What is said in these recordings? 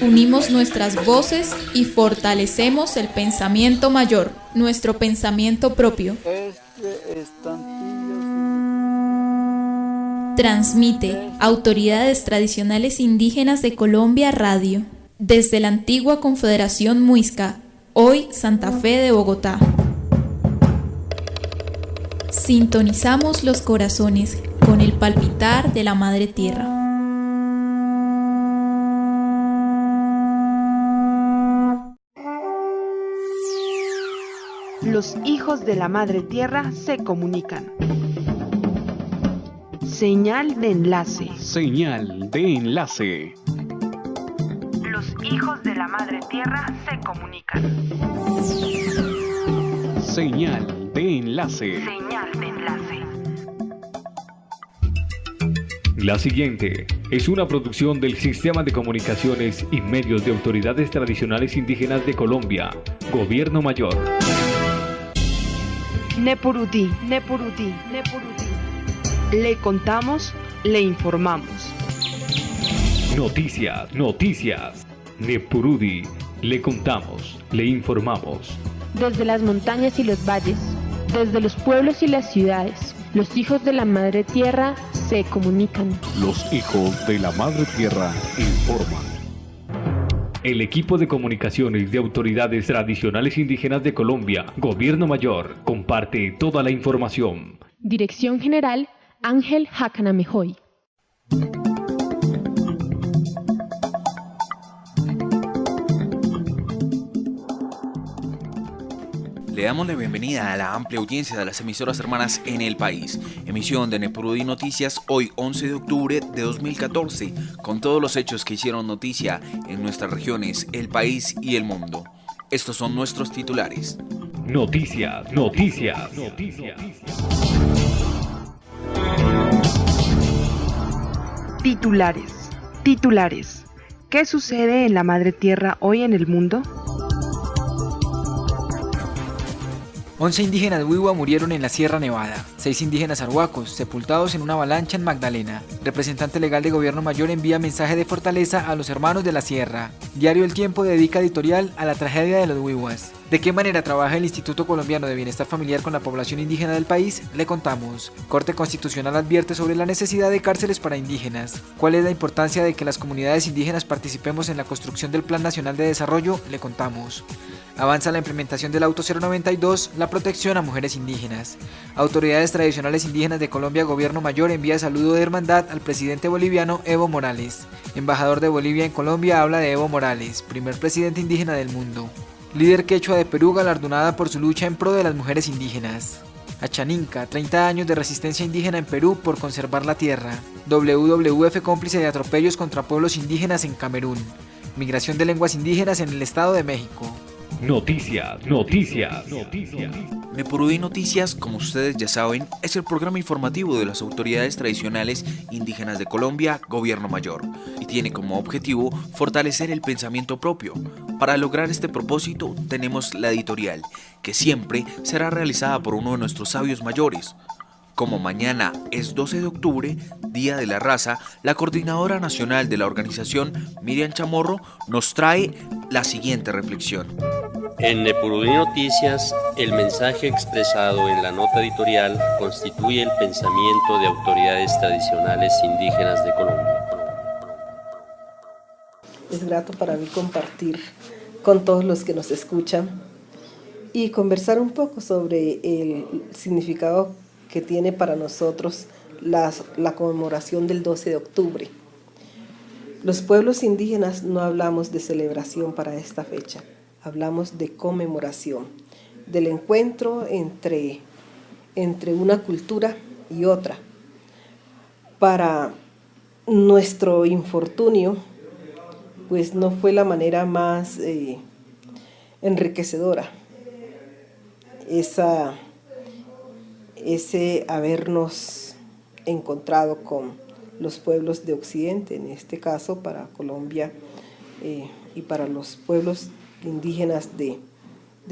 Unimos nuestras voces y fortalecemos el pensamiento mayor, nuestro pensamiento propio. Transmite Autoridades Tradicionales Indígenas de Colombia Radio, desde la antigua Confederación Muisca, hoy Santa Fe de Bogotá. Sintonizamos los corazones con el palpitar de la Madre Tierra. Los hijos de la Madre Tierra se comunican. Señal de enlace. Señal de enlace. Los hijos de la Madre Tierra se comunican. Señal de enlace. Señal de enlace. La siguiente es una producción del Sistema de Comunicaciones y Medios de Autoridades Tradicionales Indígenas de Colombia, Gobierno Mayor. Nepurutí, Nepurutí, Nepurutí. Le contamos, le informamos. Noticias, noticias. Nepurudi, le contamos, le informamos. Desde las montañas y los valles, desde los pueblos y las ciudades, los hijos de la Madre Tierra se comunican. Los hijos de la Madre Tierra informan. El equipo de comunicaciones de Autoridades Tradicionales Indígenas de Colombia, Gobierno Mayor, comparte toda la información. Dirección General, Ángel Jacanamejoy. Le damos la bienvenida a la amplia audiencia de las emisoras hermanas en el país. Emisión de Nepurudi Noticias hoy 11 de octubre de 2014, con todos los hechos que hicieron noticia en nuestras regiones, el país y el mundo. Estos son nuestros titulares. Noticias, noticias, noticias. Titulares, titulares. ¿Qué sucede en la Madre Tierra hoy en el mundo? 11 indígenas Wiwa murieron en la Sierra Nevada, 6 indígenas arhuacos sepultados en una avalancha en Magdalena. Representante legal de Gobierno Mayor envía mensaje de fortaleza a los hermanos de la Sierra. Diario El Tiempo dedica editorial a la tragedia de los Wiwas. ¿De qué manera trabaja el Instituto Colombiano de Bienestar Familiar con la población indígena del país? Le contamos. Corte Constitucional advierte sobre la necesidad de cárceles para indígenas. ¿Cuál es la importancia de que las comunidades indígenas participemos en la construcción del Plan Nacional de Desarrollo? Le contamos. Avanza la implementación del Auto 092, la protección a mujeres indígenas. Autoridades Tradicionales Indígenas de Colombia, Gobierno Mayor envía saludo de hermandad al presidente boliviano Evo Morales. Embajador de Bolivia en Colombia habla de Evo Morales, primer presidente indígena del mundo. Líder quechua de Perú galardonada por su lucha en pro de las mujeres indígenas. Achaninca, 30 años de resistencia indígena en Perú por conservar la tierra. WWF cómplice de atropellos contra pueblos indígenas en Camerún. Migración de lenguas indígenas en el Estado de México. Noticias, noticias, noticias. Nepurudi Noticias, como ustedes ya saben, es el programa informativo de las autoridades tradicionales indígenas de Colombia, Gobierno Mayor, y tiene como objetivo fortalecer el pensamiento propio. Para lograr este propósito tenemos la editorial, que siempre será realizada por uno de nuestros sabios mayores. Como mañana es 12 de octubre, Día de la Raza, la coordinadora nacional de la organización, Miriam Chamorro, nos trae la siguiente reflexión. En Nepurudi Noticias, el mensaje expresado en la nota editorial constituye el pensamiento de autoridades tradicionales indígenas de Colombia. Es grato para mí compartir con todos los que nos escuchan y conversar un poco sobre el significado que tiene para nosotros la conmemoración del 12 de octubre. Los pueblos indígenas no hablamos de celebración para esta fecha, hablamos de conmemoración, del encuentro entre una cultura y otra. Para nuestro infortunio, pues no fue la manera más enriquecedora ese habernos encontrado con los pueblos de Occidente, en este caso para Colombia y para los pueblos indígenas de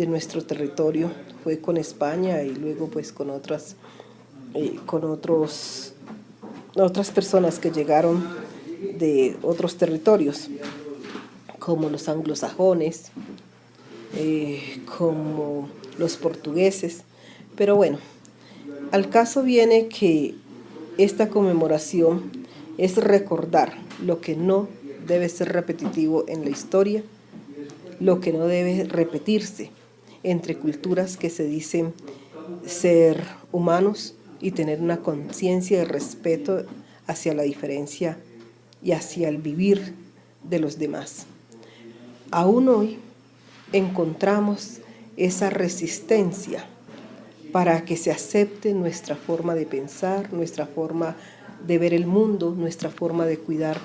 nuestro territorio, fue con España y luego pues con otras con otras personas que llegaron de otros territorios, como los anglosajones, como los portugueses. Pero bueno, al caso viene que esta conmemoración es recordar lo que no debe ser repetitivo en la historia, lo que no debe repetirse entre culturas que se dicen ser humanos y tener una conciencia de respeto hacia la diferencia y hacia el vivir de los demás. Aún hoy encontramos esa resistencia para que se acepte nuestra forma de pensar, nuestra forma de ver el mundo, nuestra forma de cuidar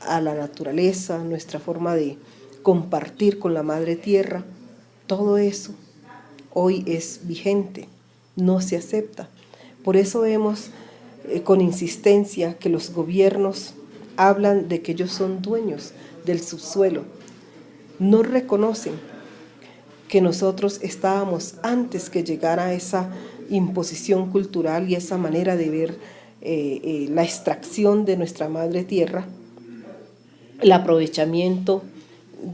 a la naturaleza, nuestra forma de compartir con la madre tierra. Todo eso hoy es vigente, no se acepta. Por eso vemos con insistencia que los gobiernos hablan de que ellos son dueños del subsuelo. No reconocen que nosotros estábamos antes que llegara esa imposición cultural y esa manera de ver la extracción de nuestra madre tierra, el aprovechamiento,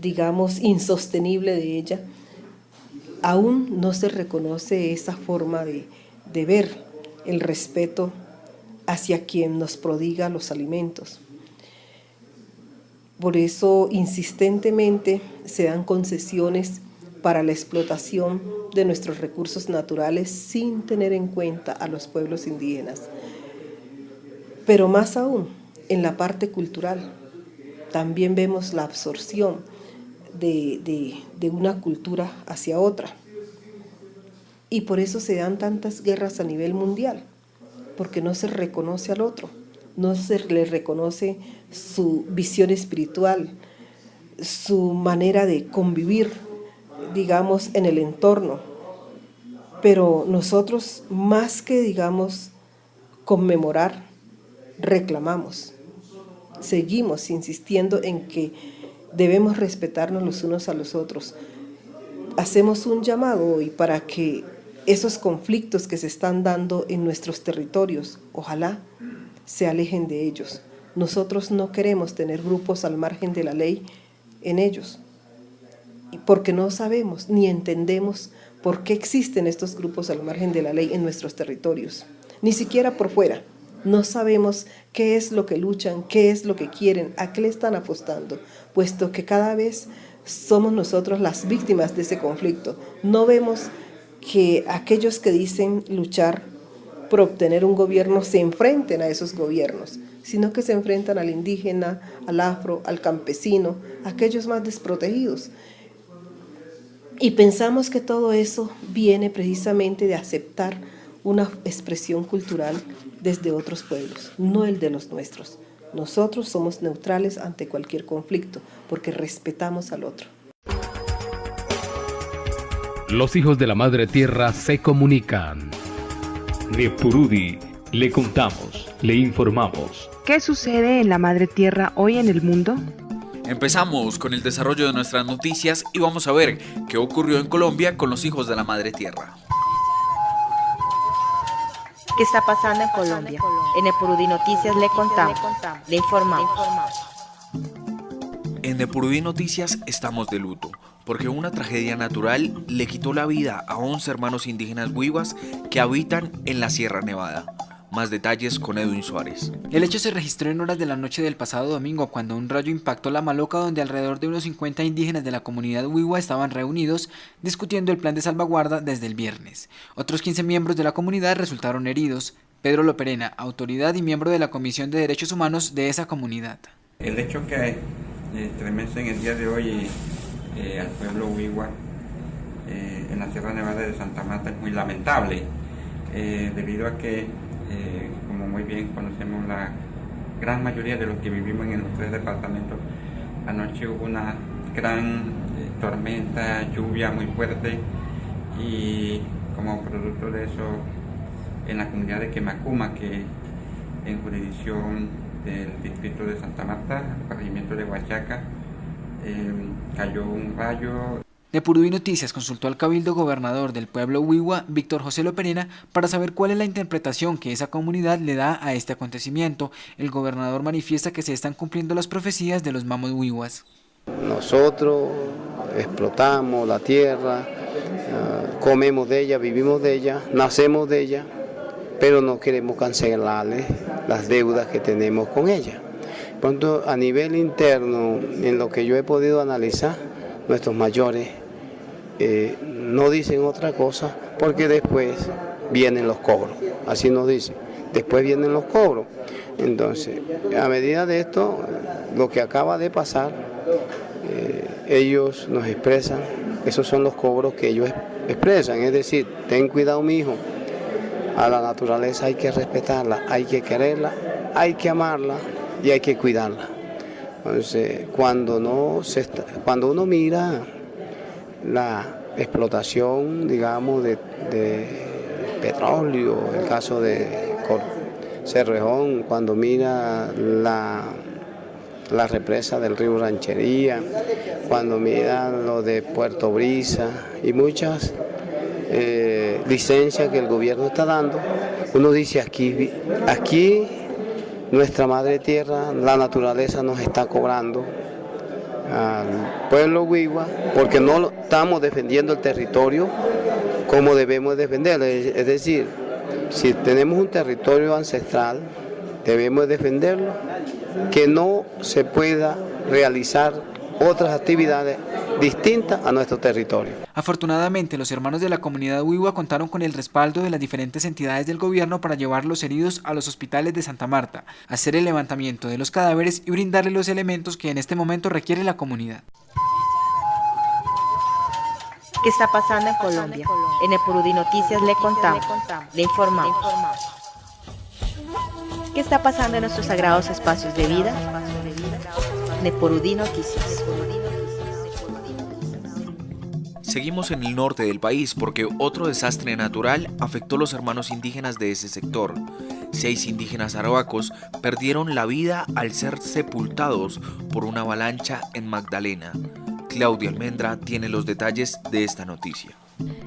digamos, insostenible de ella. Aún no se reconoce esa forma de ver el respeto hacia quien nos prodiga los alimentos. Por eso, insistentemente, se dan concesiones para la explotación de nuestros recursos naturales sin tener en cuenta a los pueblos indígenas. Pero más aún, en la parte cultural, también vemos la absorción de una cultura hacia otra. Y por eso se dan tantas guerras a nivel mundial, porque no se reconoce al otro, no se le reconoce su visión espiritual, su manera de convivir, digamos, en el entorno. Pero nosotros, más que, digamos, conmemorar, reclamamos. Seguimos insistiendo en que debemos respetarnos los unos a los otros. Hacemos un llamado hoy para que esos conflictos que se están dando en nuestros territorios, ojalá se alejen de ellos. Nosotros no queremos tener grupos al margen de la ley en ellos, porque no sabemos ni entendemos por qué existen estos grupos al margen de la ley en nuestros territorios, ni siquiera por fuera. No sabemos qué es lo que luchan, qué es lo que quieren, a qué le están apostando, puesto que cada vez somos nosotros las víctimas de ese conflicto. No vemos que aquellos que dicen luchar por obtener un gobierno se enfrenten a esos gobiernos, sino que se enfrentan al indígena, al afro, al campesino, a aquellos más desprotegidos. Y pensamos que todo eso viene precisamente de aceptar una expresión cultural desde otros pueblos, no el de los nuestros. Nosotros somos neutrales ante cualquier conflicto porque respetamos al otro. Los hijos de la madre tierra se comunican. Nepurudi, le contamos, le informamos. ¿Qué sucede en la madre tierra hoy en el mundo? Empezamos con el desarrollo de nuestras noticias y vamos a ver qué ocurrió en Colombia con los hijos de la madre tierra. ¿Qué está pasando en Colombia? En Nepurudi Noticias le contamos, le informamos. En Nepurudi Noticias estamos de luto, porque una tragedia natural le quitó la vida a 11 hermanos indígenas huivas que habitan en la Sierra Nevada. Más detalles con Edwin Suárez. El hecho se registró en horas de la noche del pasado domingo, cuando un rayo impactó la Maloca, donde alrededor de unos 50 indígenas de la comunidad huiwa estaban reunidos discutiendo el plan de salvaguarda desde el viernes. Otros 15 miembros de la comunidad resultaron heridos. Pedro Loperena, autoridad y miembro de la Comisión de Derechos Humanos de esa comunidad. El hecho que estremece en el día de hoy al pueblo huiwa en la Sierra Nevada de Santa Marta es muy lamentable, debido a que como muy bien conocemos la gran mayoría de los que vivimos en los 3 departamentos, anoche hubo una gran tormenta, lluvia muy fuerte, y como producto de eso en la comunidad de Quemacuma, que en jurisdicción del distrito de Santa Marta, corregimiento de Huachaca, cayó un rayo. Nepurudí Noticias consultó al cabildo gobernador del pueblo Wiwa, Víctor José Loperena, para saber cuál es la interpretación que esa comunidad le da a este acontecimiento. El gobernador manifiesta que se están cumpliendo las profecías de los mamos wiwas. Nosotros explotamos la tierra, comemos de ella, vivimos de ella, nacemos de ella, pero no queremos cancelarle las deudas que tenemos con ella. Pronto, a nivel interno, en lo que yo he podido analizar, nuestros mayores no dicen otra cosa, porque después vienen los cobros, así nos dicen, después vienen los cobros. Entonces, a medida de esto, lo que acaba de pasar, ellos nos expresan, esos son los cobros que ellos expresan, es decir, ten cuidado mi hijo, a la naturaleza hay que respetarla, hay que quererla, hay que amarla y hay que cuidarla. Entonces, cuando uno mira la explotación, digamos, de petróleo, el caso de Cerrejón, cuando mira la represa del río Ranchería, cuando mira lo de Puerto Brisa y muchas licencias que el gobierno está dando, uno dice aquí nuestra madre tierra, la naturaleza nos está cobrando al pueblo Wiwa, porque no estamos defendiendo el territorio como debemos defenderlo. Es decir, si tenemos un territorio ancestral, debemos defenderlo, que no se pueda realizar otras actividades distintas a nuestro territorio. Afortunadamente, los hermanos de la comunidad Wiwa contaron con el respaldo de las diferentes entidades del gobierno para llevar los heridos a los hospitales de Santa Marta, hacer el levantamiento de los cadáveres y brindarles los elementos que en este momento requiere la comunidad. ¿Qué está pasando en Colombia? En Nepurudí Noticias le contamos, le informamos. ¿Qué está pasando en nuestros sagrados espacios de vida? Nepurudí Noticias. Seguimos en el norte del país porque otro desastre natural afectó a los hermanos indígenas de ese sector. 6 indígenas arhuacos perdieron la vida al ser sepultados por una avalancha en Magdalena. Claudia Almendra tiene los detalles de esta noticia.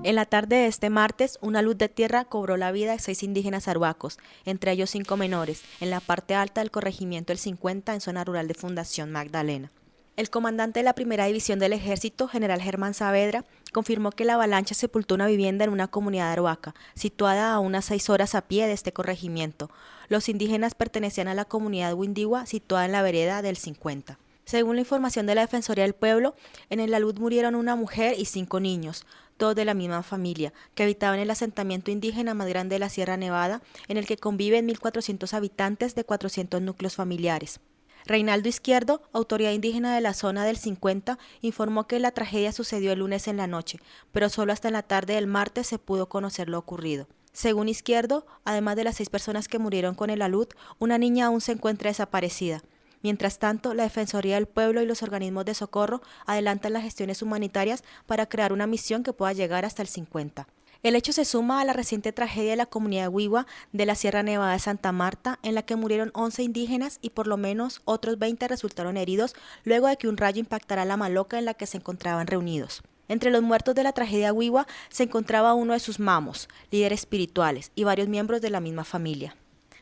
En la tarde de este martes, una luz de tierra cobró la vida de 6 indígenas arhuacos, entre ellos 5 menores, en la parte alta del corregimiento El 50 en zona rural de Fundación Magdalena. El comandante de la Primera División del Ejército, general Germán Saavedra, confirmó que la avalancha sepultó una vivienda en una comunidad arhuaca, situada a unas 6 horas a pie de este corregimiento. Los indígenas pertenecían a la comunidad Windigua, situada en la vereda del 50. Según la información de la Defensoría del Pueblo, en el alud murieron una mujer y 5 niños, todos de la misma familia, que habitaban en el asentamiento indígena más grande de la Sierra Nevada, en el que conviven 1.400 habitantes de 400 núcleos familiares. Reinaldo Izquierdo, autoridad indígena de la zona del 50, informó que la tragedia sucedió el lunes en la noche, pero solo hasta en la tarde del martes se pudo conocer lo ocurrido. Según Izquierdo, además de las 6 personas que murieron con el alud, una niña aún se encuentra desaparecida. Mientras tanto, la Defensoría del Pueblo y los organismos de socorro adelantan las gestiones humanitarias para crear una misión que pueda llegar hasta el 50. El hecho se suma a la reciente tragedia de la comunidad Wiwa de la Sierra Nevada de Santa Marta, en la que murieron 11 indígenas y por lo menos otros 20 resultaron heridos luego de que un rayo impactara la maloca en la que se encontraban reunidos. Entre los muertos de la tragedia Wiwa se encontraba uno de sus mamos, líderes espirituales y varios miembros de la misma familia.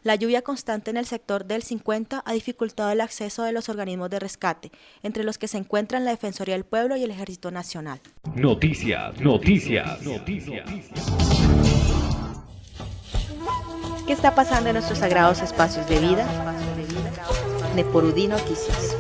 La lluvia constante en el sector del 50 ha dificultado el acceso de los organismos de rescate, entre los que se encuentran la Defensoría del Pueblo y el Ejército Nacional. Noticias. ¿Qué está pasando en nuestros sagrados espacios de vida? Nepurudí Noticias.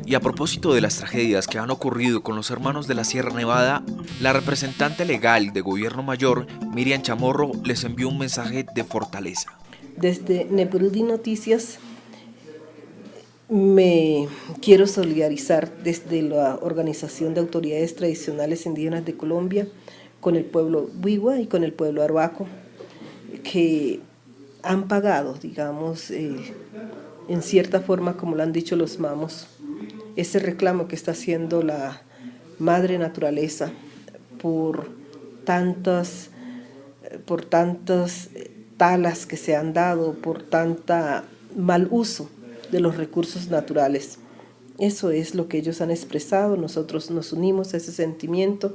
Y a propósito de las tragedias que han ocurrido con los hermanos de la Sierra Nevada, la representante legal de Gobierno Mayor, Miriam Chamorro, les envió un mensaje de fortaleza. Desde Nepurudí Noticias me quiero solidarizar desde la Organización de Autoridades Tradicionales Indígenas de Colombia con el pueblo Wiwa y con el pueblo arhuaco, que han pagado, digamos, en cierta forma, como lo han dicho los mamos, ese reclamo que está haciendo la madre naturaleza por tantas talas que se han dado, por tanta mal uso de los recursos naturales. Eso es lo que ellos han expresado, nosotros nos unimos a ese sentimiento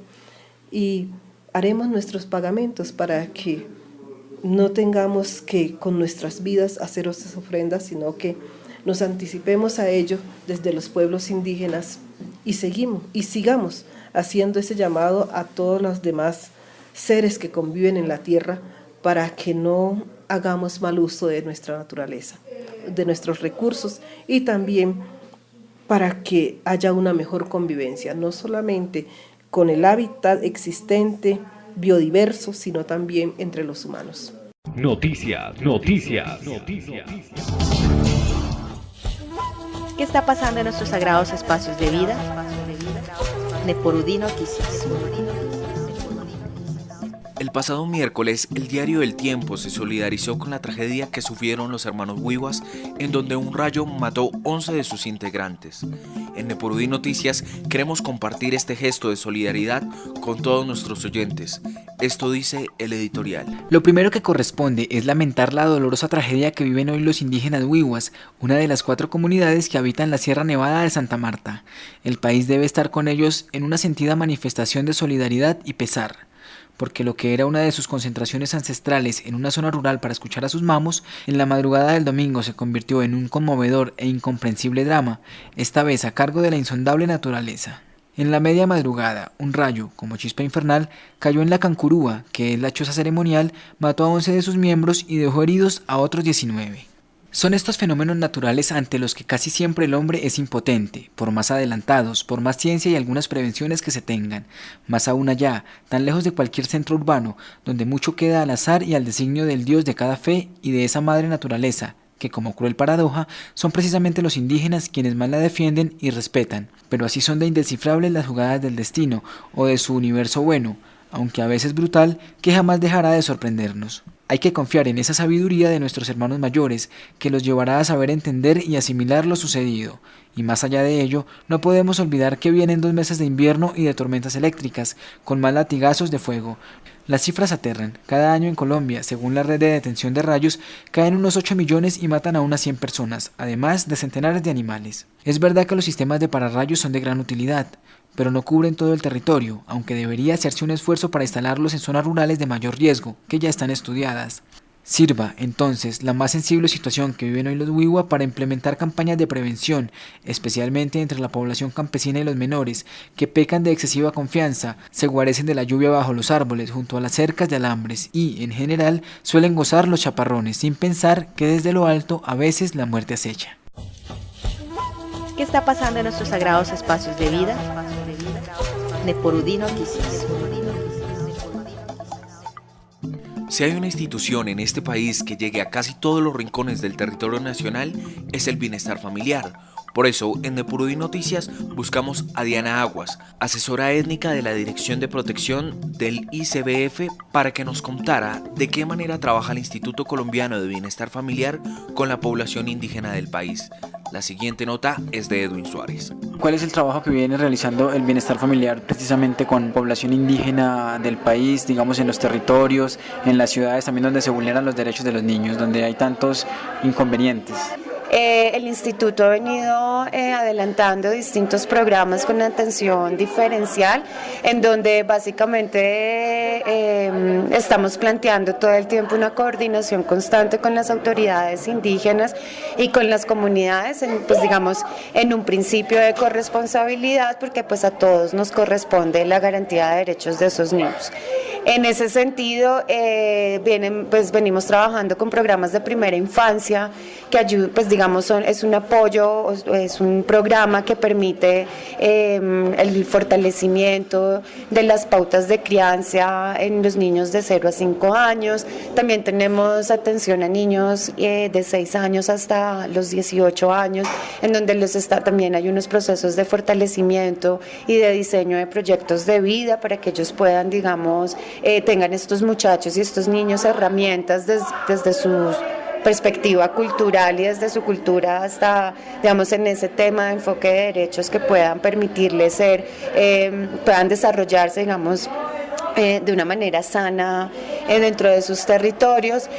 y haremos nuestros pagamentos para que no tengamos que con nuestras vidas hacer esas ofrendas, sino que nos anticipemos a ello desde los pueblos indígenas y sigamos haciendo ese llamado a todos los demás seres que conviven en la tierra para que no hagamos mal uso de nuestra naturaleza, de nuestros recursos y también para que haya una mejor convivencia, no solamente con el hábitat existente, biodiverso, sino también entre los humanos. Noticias. ¿Qué está pasando en nuestros sagrados espacios de vida? Neporudí Noticias. El pasado miércoles, el diario El Tiempo se solidarizó con la tragedia que sufrieron los hermanos Wiwas, en donde un rayo mató 11 de sus integrantes. En Neporudí Noticias queremos compartir este gesto de solidaridad con todos nuestros oyentes. Esto dice el editorial. Lo primero que corresponde es lamentar la dolorosa tragedia que viven hoy los indígenas Wiwas, una de las 4 comunidades que habitan la Sierra Nevada de Santa Marta. El país debe estar con ellos en una sentida manifestación de solidaridad y pesar, porque lo que era una de sus concentraciones ancestrales en una zona rural para escuchar a sus mamos, en la madrugada del domingo se convirtió en un conmovedor e incomprensible drama, esta vez a cargo de la insondable naturaleza. En la media madrugada, un rayo, como chispa infernal, cayó en la Cancurúa, que es la choza ceremonial, mató a 11 de sus miembros y dejó heridos a otros 19. Son estos fenómenos naturales ante los que casi siempre el hombre es impotente, por más adelantados, por más ciencia y algunas prevenciones que se tengan, más aún allá, tan lejos de cualquier centro urbano, donde mucho queda al azar y al designio del Dios de cada fe y de esa madre naturaleza, que como cruel paradoja, son precisamente los indígenas quienes más la defienden y respetan, pero así son de indescifrables las jugadas del destino o de su universo bueno, aunque a veces brutal, que jamás dejará de sorprendernos. Hay que confiar en esa sabiduría de nuestros hermanos mayores, que los llevará a saber entender y asimilar lo sucedido. Y más allá de ello, no podemos olvidar que vienen 2 meses de invierno y de tormentas eléctricas, con más latigazos de fuego. Las cifras aterran. Cada año en Colombia, según la red de detención de rayos, caen unos 8 millones y matan a unas 100 personas, además de centenares de animales. Es verdad que los sistemas de pararrayos son de gran utilidad, pero no cubren todo el territorio, aunque debería hacerse un esfuerzo para instalarlos en zonas rurales de mayor riesgo, que ya están estudiadas. Sirva, entonces, la más sensible situación que viven hoy los Wiwa para implementar campañas de prevención, especialmente entre la población campesina y los menores, que pecan de excesiva confianza, se guarecen de la lluvia bajo los árboles, junto a las cercas de alambres y, en general, suelen gozar los chaparrones, sin pensar que desde lo alto a veces la muerte acecha. ¿Qué está pasando en nuestros sagrados espacios de vida? Neporudí Noticias. Si hay una institución en este país que llegue a casi todos los rincones del territorio nacional, es el bienestar familiar. Por eso, en Neporudí Noticias buscamos a Diana Aguas, asesora étnica de la Dirección de Protección del ICBF, para que nos contara de qué manera trabaja el Instituto Colombiano de Bienestar Familiar con la población indígena del país. La siguiente nota es de Edwin Suárez. ¿Cuál es el trabajo que viene realizando el bienestar familiar precisamente con población indígena del país, digamos en los territorios, en las ciudades también donde se vulneran los derechos de los niños, donde hay tantos inconvenientes? El instituto ha venido adelantando distintos programas con atención diferencial, en donde básicamente estamos planteando todo el tiempo una coordinación constante con las autoridades indígenas y con las comunidades, pues digamos, en un principio de corresponsabilidad, porque pues a todos nos corresponde la garantía de derechos de esos niños. En ese sentido, venimos trabajando con programas de primera infancia que ayudan, pues digamos, es un apoyo, es un programa que permite el fortalecimiento de las pautas de crianza en los niños de 0 a 5 años. También tenemos atención a niños de 6 años hasta los 18 años, en donde también hay unos procesos de fortalecimiento y de diseño de proyectos de vida para que ellos puedan, digamos, tengan estos muchachos y estos niños herramientas desde su perspectiva cultural y desde su cultura hasta, digamos, en ese tema de enfoque de derechos que puedan permitirles puedan desarrollarse, digamos, de una manera sana dentro de sus territorios.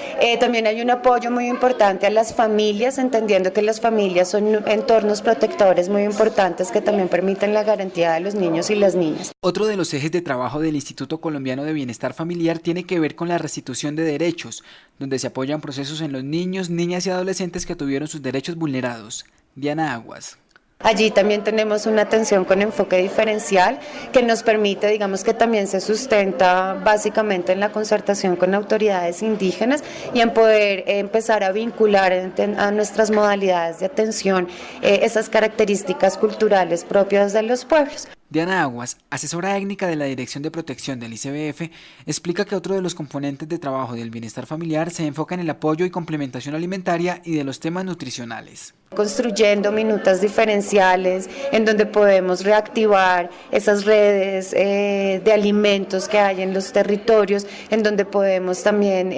También hay un apoyo muy importante a las familias, entendiendo que las familias son entornos protectores muy importantes que también permiten la garantía de los niños y las niñas. Otro de los ejes de trabajo del Instituto Colombiano de Bienestar Familiar tiene que ver con la restitución de derechos, donde se apoyan procesos en los niños, niñas y adolescentes que tuvieron sus derechos vulnerados. Diana Aguas. Allí también tenemos una atención con enfoque diferencial que nos permite, digamos que también se sustenta básicamente en la concertación con autoridades indígenas y en poder empezar a vincular a nuestras modalidades de atención esas características culturales propias de los pueblos. Diana Aguas, asesora técnica de la Dirección de Protección del ICBF, explica que otro de los componentes de trabajo del bienestar familiar se enfoca en el apoyo y complementación alimentaria y de los temas nutricionales. Construyendo minutas diferenciales en donde podemos reactivar esas redes de alimentos que hay en los territorios, en donde podemos también,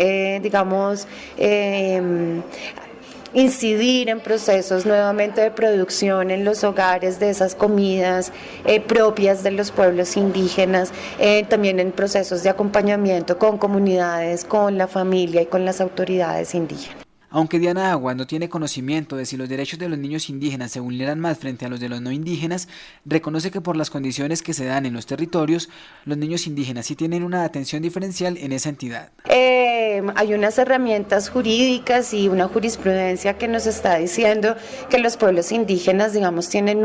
incidir en procesos nuevamente de producción en los hogares de esas comidas propias de los pueblos indígenas, también en procesos de acompañamiento con comunidades, con la familia y con las autoridades indígenas. Aunque Diana Aguas no tiene conocimiento de si los derechos de los niños indígenas se vulneran más frente a los de los no indígenas, reconoce que por las condiciones que se dan en los territorios, los niños indígenas sí tienen una atención diferencial en esa entidad. Hay unas herramientas jurídicas y una jurisprudencia que nos está diciendo que los pueblos indígenas, tienen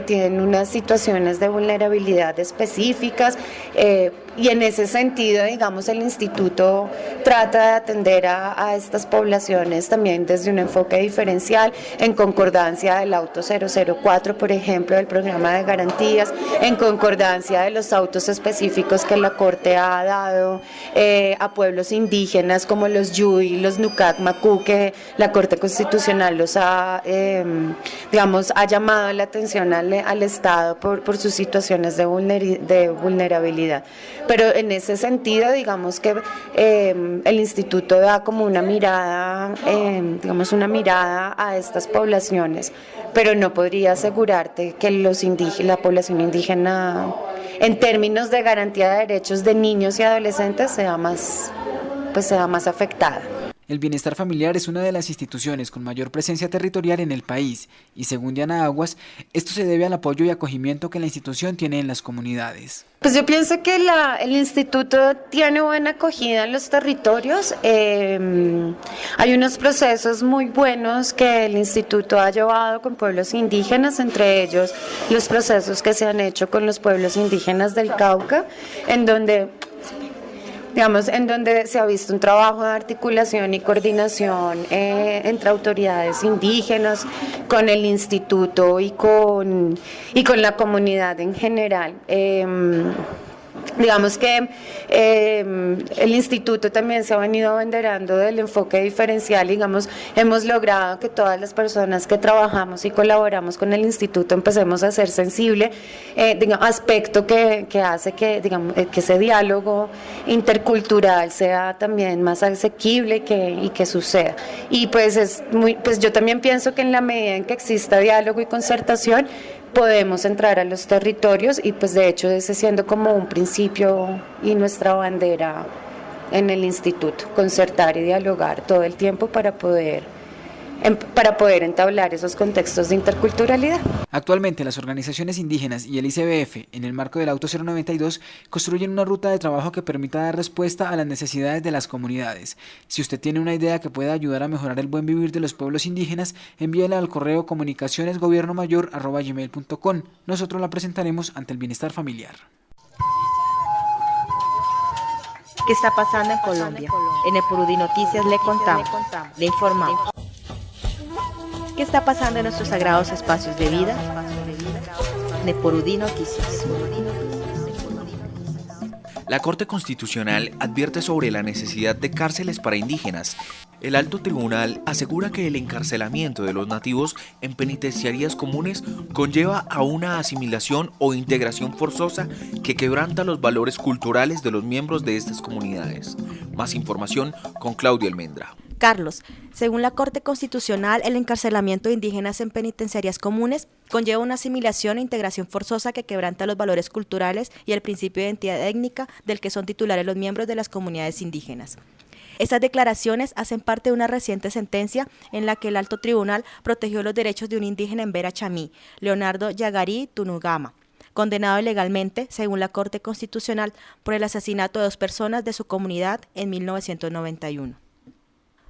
tienen unas situaciones de vulnerabilidad específicas. Y en ese sentido, el instituto trata de atender a estas poblaciones también desde un enfoque diferencial, en concordancia del auto 004, por ejemplo, del programa de garantías, en concordancia de los autos específicos que la Corte ha dado a pueblos indígenas como los Yui, los Nucac Macú, que la Corte Constitucional los ha llamado la atención al Estado por sus situaciones de vulnerabilidad. Pero en ese sentido, que el instituto da como una mirada, a estas poblaciones, pero no podría asegurarte que la población indígena, en términos de garantía de derechos de niños y adolescentes, sea más afectada. El bienestar familiar es una de las instituciones con mayor presencia territorial en el país y, según Diana Aguas, esto se debe al apoyo y acogimiento que la institución tiene en las comunidades. Pues yo pienso que el instituto tiene buena acogida en los territorios. Hay unos procesos muy buenos que el instituto ha llevado con pueblos indígenas, entre ellos los procesos que se han hecho con los pueblos indígenas del Cauca, en donde se ha visto un trabajo de articulación y coordinación entre autoridades indígenas, con el instituto y con la comunidad en general. El instituto también se ha venido abanderando del enfoque diferencial. Hemos logrado que todas las personas que trabajamos y colaboramos con el instituto empecemos a ser sensible, aspecto que hace que ese diálogo intercultural sea también más asequible y que suceda. Y yo también pienso que en la medida en que exista diálogo y concertación, podemos entrar a los territorios y de hecho ese siendo como un principio y nuestra bandera en el instituto, concertar y dialogar todo el tiempo para poder entablar esos contextos de interculturalidad. Actualmente las organizaciones indígenas y el ICBF, en el marco del Auto 092, construyen una ruta de trabajo que permita dar respuesta a las necesidades de las comunidades. Si usted tiene una idea que pueda ayudar a mejorar el buen vivir de los pueblos indígenas, envíela al correo comunicacionesgobiernomayor@gmail.com. Nosotros la presentaremos ante el bienestar familiar. ¿Qué está pasando en Colombia? En Epurudí Noticias le contamos, le informamos. ¿Qué está pasando en nuestros sagrados espacios de vida? Epurudí Noticias. La Corte Constitucional advierte sobre la necesidad de cárceles para indígenas. El alto tribunal asegura que el encarcelamiento de los nativos en penitenciarías comunes conlleva a una asimilación o integración forzosa que quebranta los valores culturales de los miembros de estas comunidades. Más información con Claudia Almendra. Carlos, según la Corte Constitucional, el encarcelamiento de indígenas en penitenciarias comunes conlleva una asimilación e integración forzosa que quebranta los valores culturales y el principio de identidad étnica del que son titulares los miembros de las comunidades indígenas. Estas declaraciones hacen parte de una reciente sentencia en la que el Alto Tribunal protegió los derechos de un indígena en Vera Chamí, Leonardo Yagarí Tunugama, condenado ilegalmente, según la Corte Constitucional, por el asesinato de 2 personas de su comunidad en 1991.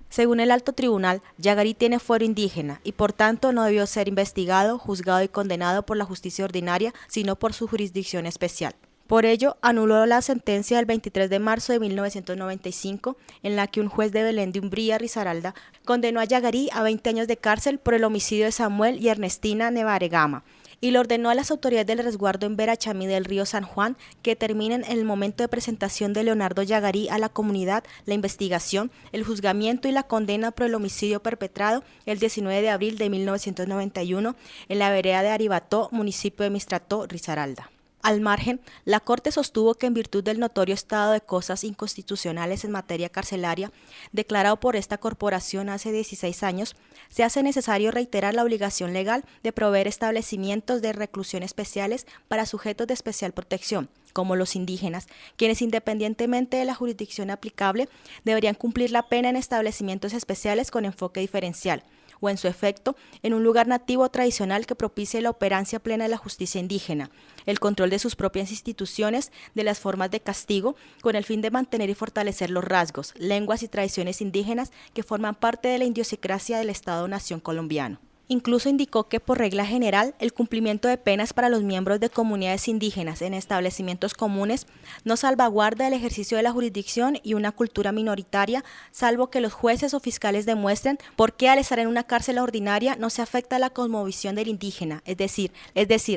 Según el Alto Tribunal, Yagarí tiene fuero indígena y por tanto no debió ser investigado, juzgado y condenado por la justicia ordinaria, sino por su jurisdicción especial. Por ello, anuló la sentencia del 23 de marzo de 1995, en la que un juez de Belén de Umbría, Risaralda, condenó a Yagarí a 20 años de cárcel por el homicidio de Samuel y Ernestina Nevaregama, y le ordenó a las autoridades del resguardo en Vera Chamí del río San Juan que terminen en el momento de presentación de Leonardo Yagarí a la comunidad la investigación, el juzgamiento y la condena por el homicidio perpetrado el 19 de abril de 1991 en la vereda de Aribató, municipio de Mistrató, Risaralda. Al margen, la Corte sostuvo que en virtud del notorio estado de cosas inconstitucionales en materia carcelaria, declarado por esta corporación hace 16 años, se hace necesario reiterar la obligación legal de proveer establecimientos de reclusión especiales para sujetos de especial protección, como los indígenas, quienes independientemente de la jurisdicción aplicable, deberían cumplir la pena en establecimientos especiales con enfoque diferencial, o en su efecto, en un lugar nativo tradicional que propicie la operancia plena de la justicia indígena, el control de sus propias instituciones, de las formas de castigo, con el fin de mantener y fortalecer los rasgos, lenguas y tradiciones indígenas que forman parte de la idiosincrasia del Estado-Nación colombiano. Incluso indicó que por regla general el cumplimiento de penas para los miembros de comunidades indígenas en establecimientos comunes no salvaguarda el ejercicio de la jurisdicción y una cultura minoritaria, salvo que los jueces o fiscales demuestren por qué al estar en una cárcel ordinaria no se afecta la cosmovisión del indígena, es decir,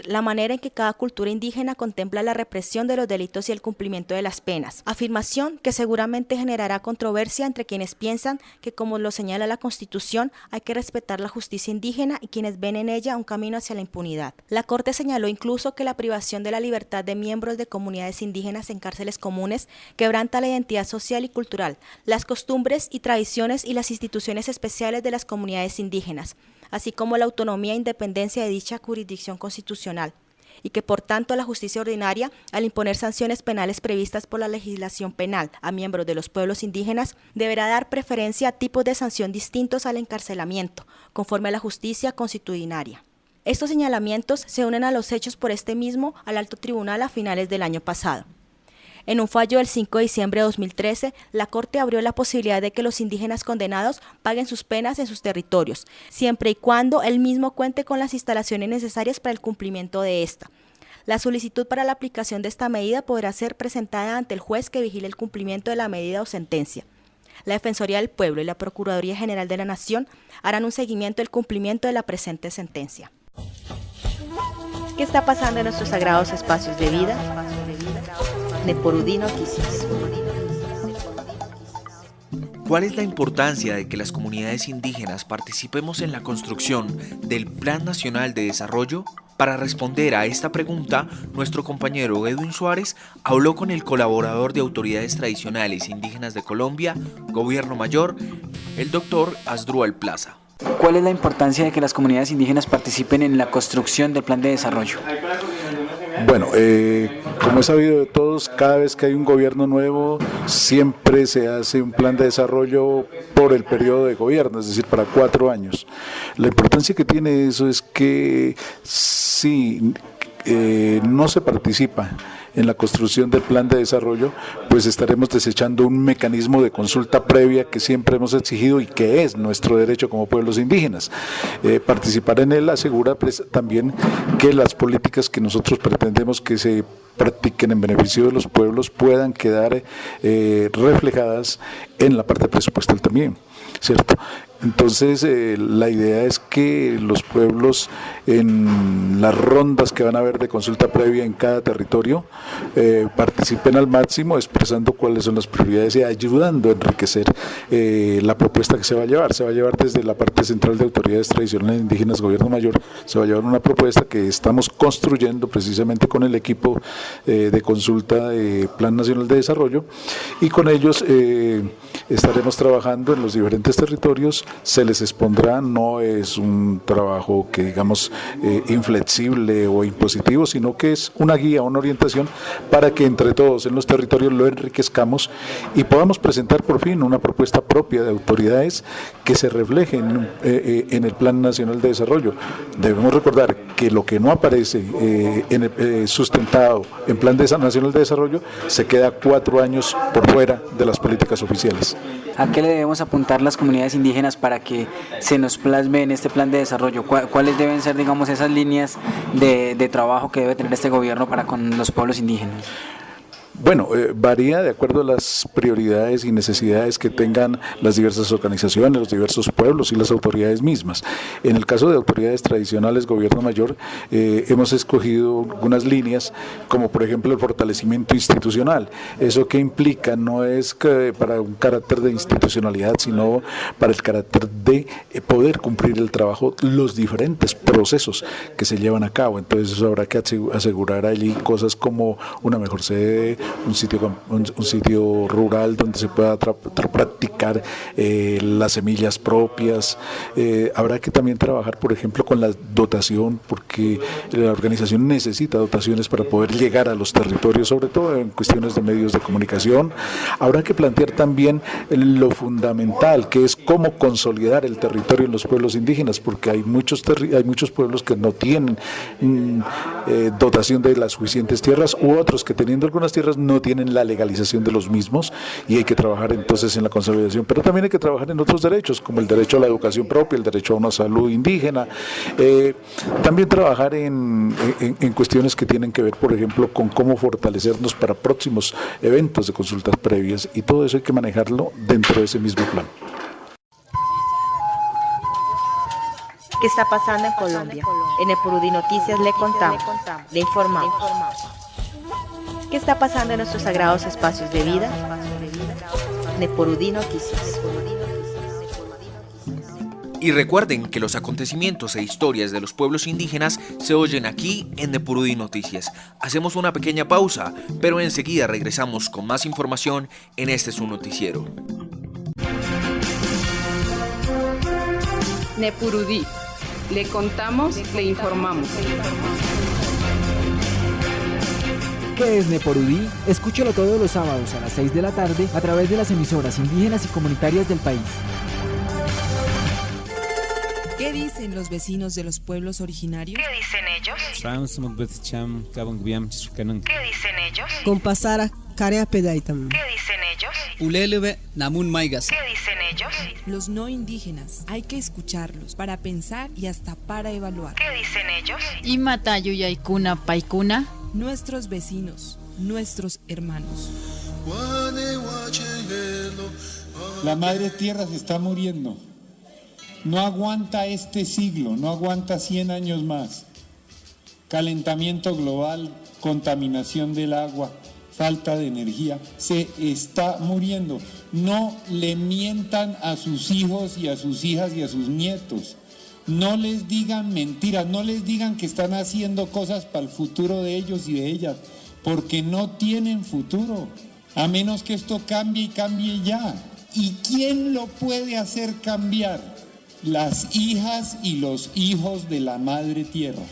la manera en que cada cultura indígena contempla la represión de los delitos y el cumplimiento de las penas. Afirmación que seguramente generará controversia entre quienes piensan que, como lo señala la Constitución, hay que respetar la justicia indígena y quienes ven en ella un camino hacia la impunidad. La Corte señaló incluso que la privación de la libertad de miembros de comunidades indígenas en cárceles comunes quebranta la identidad social y cultural, las costumbres y tradiciones y las instituciones especiales de las comunidades indígenas, así como la autonomía e independencia de dicha jurisdicción constitucional, y que por tanto la justicia ordinaria, al imponer sanciones penales previstas por la legislación penal a miembros de los pueblos indígenas, deberá dar preferencia a tipos de sanción distintos al encarcelamiento, conforme a la justicia constitucionaria. Estos señalamientos se unen a los hechos por este mismo al Alto Tribunal a finales del año pasado. En un fallo del 5 de diciembre de 2013, la Corte abrió la posibilidad de que los indígenas condenados paguen sus penas en sus territorios, siempre y cuando el mismo cuente con las instalaciones necesarias para el cumplimiento de esta. La solicitud para la aplicación de esta medida podrá ser presentada ante el juez que vigile el cumplimiento de la medida o sentencia. La Defensoría del Pueblo y la Procuraduría General de la Nación harán un seguimiento del cumplimiento de la presente sentencia. ¿Qué está pasando en nuestros sagrados espacios de vida? Neporudí Noticias. ¿Cuál es la importancia de que las comunidades indígenas participemos en la construcción del Plan Nacional de Desarrollo? Para responder a esta pregunta, nuestro compañero Edwin Suárez habló con el colaborador de Autoridades Tradicionales Indígenas de Colombia, Gobierno Mayor, el doctor Asdrúbal Plaza. ¿Cuál es la importancia de que las comunidades indígenas participen en la construcción del plan de desarrollo? Bueno, como es sabido de todos, cada vez que hay un gobierno nuevo, siempre se hace un plan de desarrollo por el periodo de gobierno, es decir, para 4 años. La importancia que tiene eso es que si no se participa en la construcción del plan de desarrollo, pues estaremos desechando un mecanismo de consulta previa que siempre hemos exigido y que es nuestro derecho como pueblos indígenas. Participar en él asegura también que las políticas que nosotros pretendemos que se practiquen en beneficio de los pueblos puedan quedar reflejadas en la parte presupuestal también, ¿cierto? Entonces la idea es que los pueblos en las rondas que van a haber de consulta previa en cada territorio participen al máximo expresando cuáles son las prioridades y ayudando a enriquecer la propuesta que se va a llevar. Se va a llevar desde la parte central de Autoridades Tradicionales Indígenas, Gobierno Mayor, se va a llevar una propuesta que estamos construyendo precisamente con el equipo de consulta de Plan Nacional de Desarrollo y con ellos estaremos trabajando en los diferentes territorios, se les expondrá, no es un trabajo que digamos inflexible o impositivo, sino que es una guía, una orientación para que entre todos en los territorios lo enriquezcamos y podamos presentar por fin una propuesta propia de autoridades que se refleje en el Plan Nacional de Desarrollo. Debemos recordar que lo que no aparece sustentado en Plan Nacional de Desarrollo se queda 4 años por fuera de las políticas oficiales. ¿A qué le debemos apuntar las comunidades indígenas para que se nos plasme en este plan de desarrollo? ¿Cuáles deben ser, digamos, esas líneas de trabajo que debe tener este gobierno para con los pueblos indígenas? Bueno, varía de acuerdo a las prioridades y necesidades que tengan las diversas organizaciones, los diversos pueblos y las autoridades mismas. En el caso de autoridades tradicionales, Gobierno Mayor, hemos escogido algunas líneas, como por ejemplo el fortalecimiento institucional. ¿Eso qué implica? No es que para un carácter de institucionalidad, sino para el carácter de poder cumplir el trabajo, los diferentes procesos que se llevan a cabo. Entonces eso habrá que asegurar allí cosas como una mejor sede, un sitio rural donde se pueda practicar las semillas propias. Habrá que también trabajar, por ejemplo, con la dotación, porque la organización necesita dotaciones para poder llegar a los territorios, sobre todo en cuestiones de medios de comunicación. Habrá que plantear también lo fundamental, que es cómo consolidar el territorio en los pueblos indígenas, porque hay muchos pueblos que no tienen dotación de las suficientes tierras, u otros que teniendo algunas tierras no tienen la legalización de los mismos, y hay que trabajar entonces en la consolidación, pero también hay que trabajar en otros derechos, como el derecho a la educación propia, el derecho a una salud indígena, también trabajar en cuestiones que tienen que ver, por ejemplo, con cómo fortalecernos para próximos eventos de consultas previas, y todo eso hay que manejarlo dentro de ese mismo plan. ¿Qué está pasando en Colombia? En Epurudí Noticias le contamos, le informamos. ¿Qué está pasando en nuestros sagrados espacios de vida? En Epurudí Noticias. Y recuerden que los acontecimientos e historias de los pueblos indígenas se oyen aquí en Epurudí Noticias. Hacemos una pequeña pausa, pero enseguida regresamos con más información en este su noticiero. Nepurudí. Le contamos, le informamos. ¿Qué es Nepurudí? Escúchalo todos los sábados a las 6 de la tarde a través de las emisoras indígenas y comunitarias del país. ¿Qué dicen los vecinos de los pueblos originarios? ¿Qué dicen ellos? ¿Qué dicen ellos? Compasara Karea Pedaitam. ¿Qué dicen ellos? Ulelebe Namun Maigas. ¿Qué dicen ellos? Los no indígenas, hay que escucharlos para pensar y hasta para evaluar. ¿Qué dicen ellos? Imatayu Yaikuna Paikuna. Nuestros vecinos, nuestros hermanos. La madre tierra se está muriendo. No aguanta este siglo, no aguanta 100 años más. Calentamiento global, contaminación del agua, falta de energía, se está muriendo. No le mientan a sus hijos y a sus hijas y a sus nietos. No les digan mentiras, no les digan que están haciendo cosas para el futuro de ellos y de ellas, porque no tienen futuro, a menos que esto cambie y cambie ya. ¿Y quién lo puede hacer cambiar? Las hijas y los hijos de la madre tierra.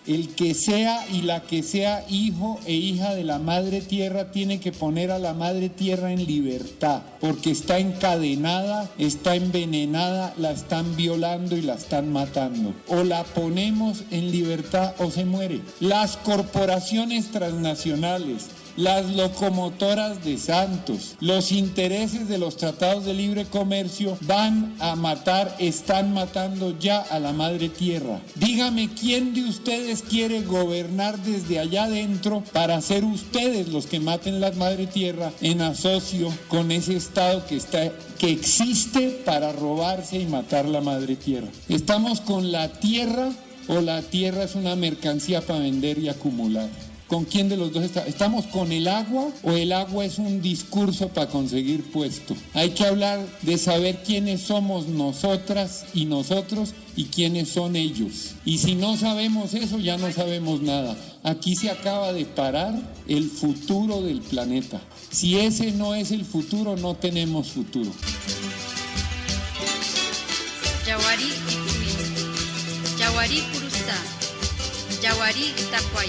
El que sea y la que sea hijo e hija de la madre tierra tiene que poner a la madre tierra en libertad, porque está encadenada, está envenenada, la están violando y la están matando. O la ponemos en libertad o se muere. Las corporaciones transnacionales, las locomotoras de Santos, los intereses de los tratados de libre comercio van a matar, están matando ya a la madre tierra. Dígame quién de ustedes quiere gobernar desde allá adentro para ser ustedes los que maten la madre tierra en asocio con ese estado que existe para robarse y matar la madre tierra. ¿Estamos con la tierra o la tierra es una mercancía para vender y acumular? ¿Con quién de los dos estamos? ¿Con el agua o el agua es un discurso para conseguir puesto? Hay que hablar de saber quiénes somos nosotras y nosotros y quiénes son ellos. Y si no sabemos eso, ya no sabemos nada. Aquí se acaba de parar el futuro del planeta. Si ese no es el futuro, no tenemos futuro. Yaguarí Yaguarí Purustá, Yaguarí Tacuay.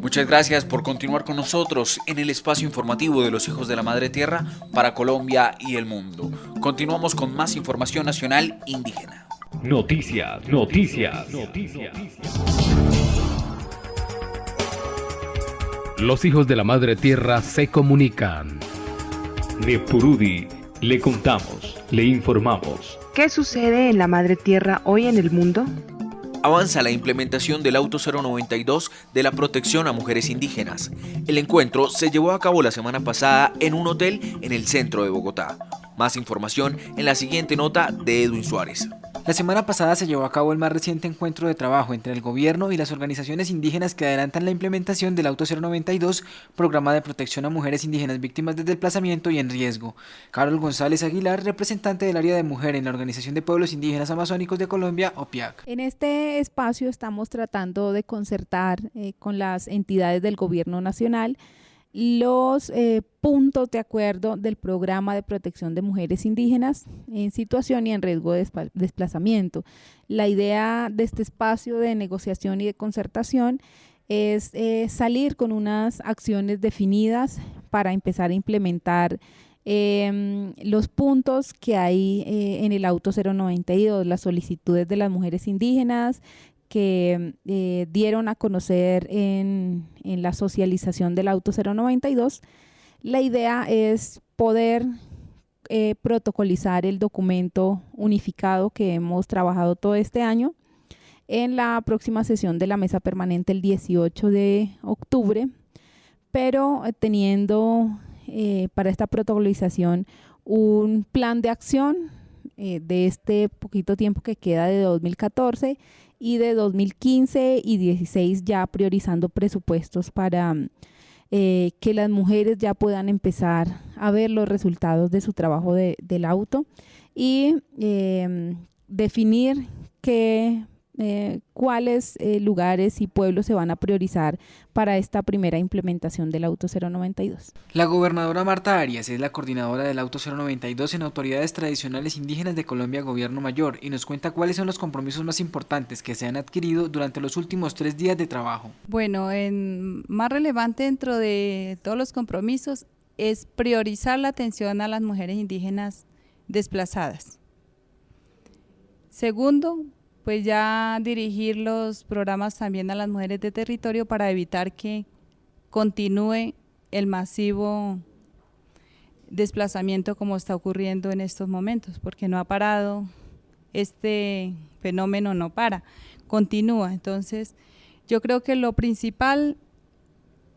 Muchas gracias por continuar con nosotros en el espacio informativo de los Hijos de la Madre Tierra para Colombia y el mundo. Continuamos con más información nacional indígena. Noticias. Los Hijos de la Madre Tierra se comunican. Nepurudi, le contamos, le informamos. ¿Qué sucede en la Madre Tierra hoy en el mundo? Avanza la implementación del Auto 092 de la protección a mujeres indígenas. El encuentro se llevó a cabo la semana pasada en un hotel en el centro de Bogotá. Más información en la siguiente nota de Edwin Suárez. La semana pasada se llevó a cabo el más reciente encuentro de trabajo entre el gobierno y las organizaciones indígenas que adelantan la implementación del Auto 092, programa de protección a mujeres indígenas víctimas de desplazamiento y en riesgo. Carol González Aguilar, representante del área de mujer en la Organización de Pueblos Indígenas Amazónicos de Colombia, OPIAC. En este espacio estamos tratando de concertar con las entidades del gobierno nacional los puntos de acuerdo del programa de protección de mujeres indígenas en situación y en riesgo de desplazamiento. La idea de este espacio de negociación y de concertación es salir con unas acciones definidas para empezar a implementar los puntos que hay en el Auto 092, las solicitudes de las mujeres indígenas que dieron a conocer en la socialización del Auto 092. La idea es poder protocolizar el documento unificado que hemos trabajado todo este año en la próxima sesión de la mesa permanente el 18 de octubre, pero teniendo para esta protocolización un plan de acción de este poquito tiempo que queda de 2014 y de 2015 y 16 ya priorizando presupuestos para que las mujeres ya puedan empezar a ver los resultados de su trabajo del auto y definir cuáles lugares y pueblos se van a priorizar para esta primera implementación del Auto 092. La gobernadora Marta Arias es la coordinadora del Auto 092 en Autoridades Tradicionales Indígenas de Colombia, Gobierno Mayor, y nos cuenta cuáles son los compromisos más importantes que se han adquirido durante los últimos 3 días de trabajo. Bueno, más relevante dentro de todos los compromisos es priorizar la atención a las mujeres indígenas desplazadas. Segundo, pues ya dirigir los programas también a las mujeres de territorio para evitar que continúe el masivo desplazamiento como está ocurriendo en estos momentos, porque no ha parado, este fenómeno no para, continúa. Entonces, yo creo que lo principal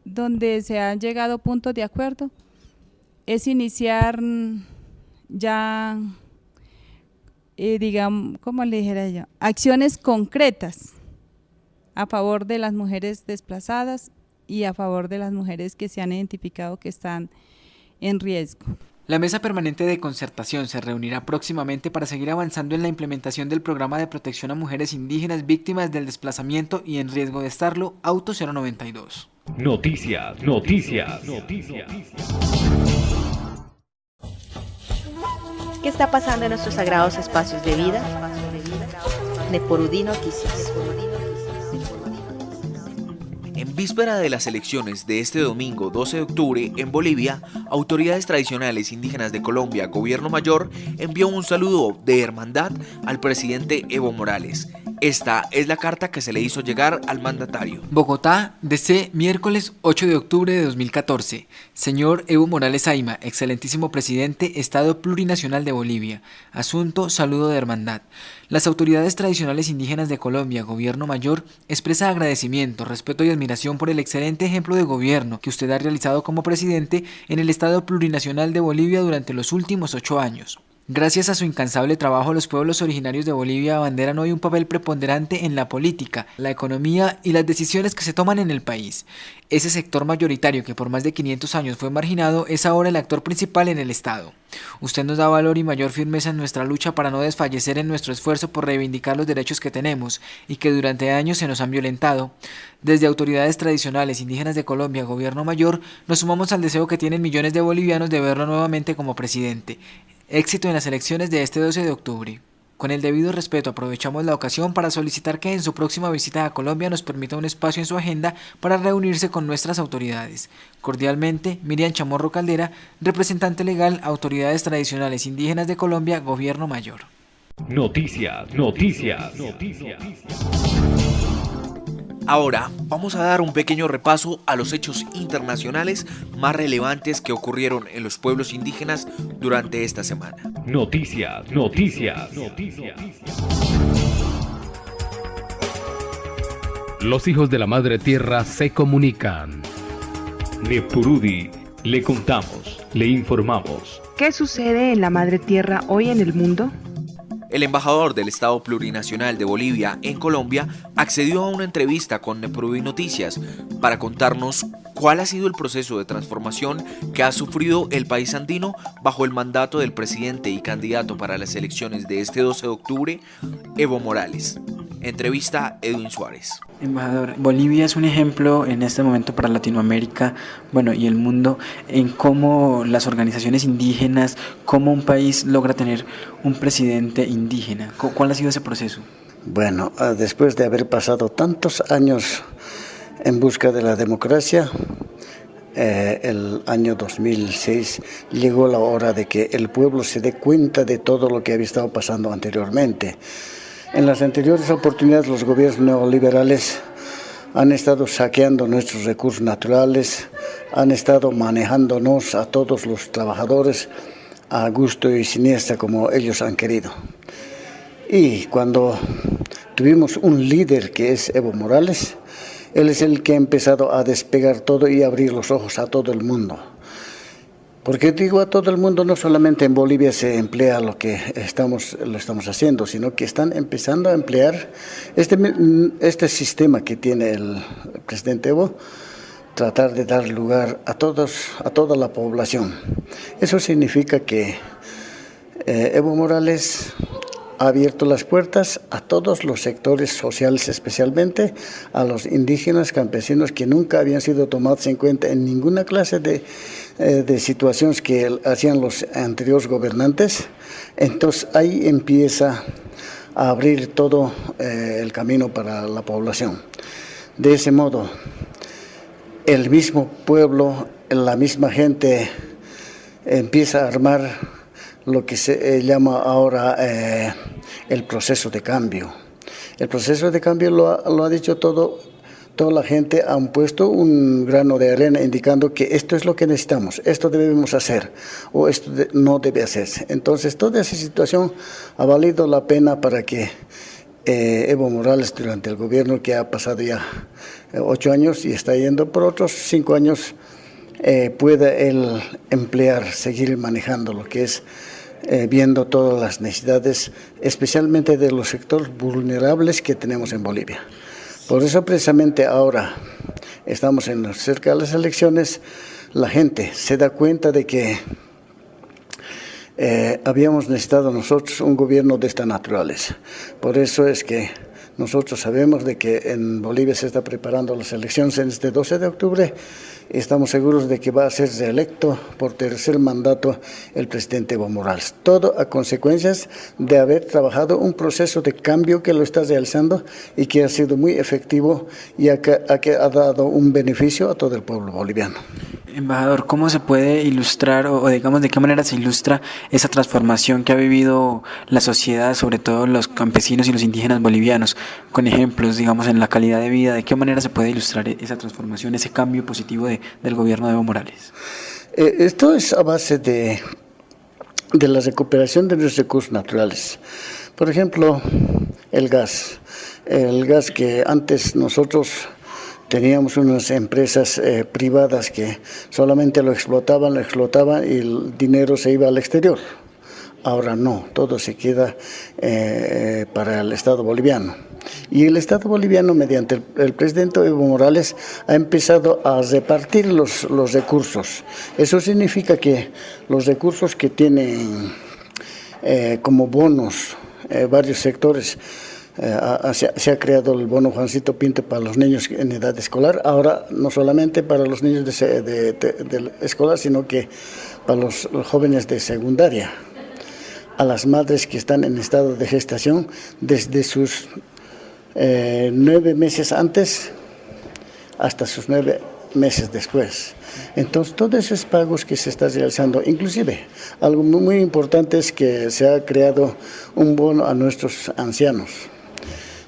donde se han llegado puntos de acuerdo es iniciar ya digamos, ¿cómo le dijera yo? Acciones concretas a favor de las mujeres desplazadas y a favor de las mujeres que se han identificado que están en riesgo. La mesa permanente de concertación se reunirá próximamente para seguir avanzando en la implementación del programa de protección a mujeres indígenas víctimas del desplazamiento y en riesgo de estarlo, Auto 092. Noticias. ¿Qué está pasando en nuestros sagrados espacios de vida? Nepurudi Noticias. En víspera de las elecciones de este domingo 12 de octubre en Bolivia, Autoridades Tradicionales Indígenas de Colombia, Gobierno Mayor, envió un saludo de hermandad al presidente Evo Morales. Esta es la carta que se le hizo llegar al mandatario. Bogotá, DC, miércoles 8 de octubre de 2014. Señor Evo Morales Ayma, excelentísimo presidente, Estado Plurinacional de Bolivia. Asunto, saludo de hermandad. Las autoridades tradicionales indígenas de Colombia, Gobierno Mayor, expresa agradecimiento, respeto y admiración por el excelente ejemplo de gobierno que usted ha realizado como presidente en el Estado Plurinacional de Bolivia durante los últimos 8 años. Gracias a su incansable trabajo, los pueblos originarios de Bolivia abanderan hoy un papel preponderante en la política, la economía y las decisiones que se toman en el país. Ese sector mayoritario que por más de 500 años fue marginado es ahora el actor principal en el Estado. Usted nos da valor y mayor firmeza en nuestra lucha para no desfallecer en nuestro esfuerzo por reivindicar los derechos que tenemos y que durante años se nos han violentado. Desde autoridades tradicionales indígenas de Colombia, Gobierno Mayor, nos sumamos al deseo que tienen millones de bolivianos de verlo nuevamente como presidente. Éxito en las elecciones de este 12 de octubre. Con el debido respeto aprovechamos la ocasión para solicitar que en su próxima visita a Colombia nos permita un espacio en su agenda para reunirse con nuestras autoridades. Cordialmente, Miriam Chamorro Caldera, representante legal, Autoridades Tradicionales Indígenas de Colombia, Gobierno Mayor. Noticias. Ahora vamos a dar un pequeño repaso a los hechos internacionales más relevantes que ocurrieron en los pueblos indígenas durante esta semana. Noticias. Los hijos de la Madre Tierra se comunican. Nepurudi, le contamos, le informamos. ¿Qué sucede en la Madre Tierra hoy en el mundo? El embajador del Estado Plurinacional de Bolivia en Colombia accedió a una entrevista con Nepurudi Noticias para contarnos cuál ha sido el proceso de transformación que ha sufrido el país andino bajo el mandato del presidente y candidato para las elecciones de este 12 de octubre, Evo Morales. Entrevista Edwin Suárez. Embajador, Bolivia es un ejemplo en este momento para Latinoamérica, y el mundo, en cómo las organizaciones indígenas, cómo un país logra tener un presidente indígena. ¿Cuál ha sido ese proceso? Bueno, después de haber pasado tantos años en busca de la democracia, el año 2006 llegó la hora de que el pueblo se dé cuenta de todo lo que había estado pasando anteriormente. En las anteriores oportunidades los gobiernos neoliberales han estado saqueando nuestros recursos naturales, han estado manejándonos a todos los trabajadores a gusto y siniestra como ellos han querido. Y cuando tuvimos un líder que es Evo Morales, él es el que ha empezado a despegar todo y abrir los ojos a todo el mundo. Porque digo a todo el mundo, no solamente en Bolivia se emplea lo estamos haciendo, sino que están empezando a emplear este sistema que tiene el presidente Evo, tratar de dar lugar a toda la población. Eso significa que Evo Morales ha abierto las puertas a todos los sectores sociales, especialmente a los indígenas campesinos que nunca habían sido tomados en cuenta en ninguna clase de situaciones que hacían los anteriores gobernantes. Entonces ahí empieza a abrir todo el camino para la población. De ese modo, el mismo pueblo, la misma gente empieza a armar lo que se llama ahora el proceso de cambio. El proceso de cambio lo ha dicho toda la gente, han puesto un grano de arena indicando que esto es lo que necesitamos, esto debemos hacer o esto no debe hacerse. Entonces toda esa situación ha valido la pena para que Evo Morales, durante el gobierno que ha pasado ya 8 años y está yendo por otros 5 años, pueda él seguir manejando lo que es viendo todas las necesidades, especialmente de los sectores vulnerables que tenemos en Bolivia. Por eso precisamente ahora estamos cerca de las elecciones, la gente se da cuenta de que habíamos necesitado nosotros un gobierno de esta naturaleza. Por eso es que nosotros sabemos de que en Bolivia se está preparando las elecciones en este 12 de octubre. Estamos seguros de que va a ser reelecto por tercer mandato el presidente Evo Morales. Todo a consecuencias de haber trabajado un proceso de cambio que lo está realizando y que ha sido muy efectivo y que ha dado un beneficio a todo el pueblo boliviano. Embajador, ¿cómo se puede ilustrar o digamos de qué manera se ilustra esa transformación que ha vivido la sociedad, sobre todo los campesinos y los indígenas bolivianos, con ejemplos, digamos, en la calidad de vida? ¿De qué manera se puede ilustrar esa transformación, ese cambio positivo del gobierno de Evo Morales? Esto es a base de la recuperación de los recursos naturales. Por ejemplo, el gas que antes nosotros teníamos unas empresas privadas que solamente lo explotaban y el dinero se iba al exterior. Ahora no, todo se queda para el Estado boliviano. Y el Estado boliviano, mediante el presidente Evo Morales, ha empezado a repartir los recursos. Eso significa que los recursos que tienen como bonos varios sectores, se ha creado el bono Juancito Pinto para los niños en edad escolar, ahora no solamente para los niños de escolar, sino que para los jóvenes de secundaria, a las madres que están en estado de gestación desde sus 9 meses antes hasta sus 9 meses después. Entonces, todos esos pagos que se están realizando, inclusive, algo muy importante es que se ha creado un bono a nuestros ancianos.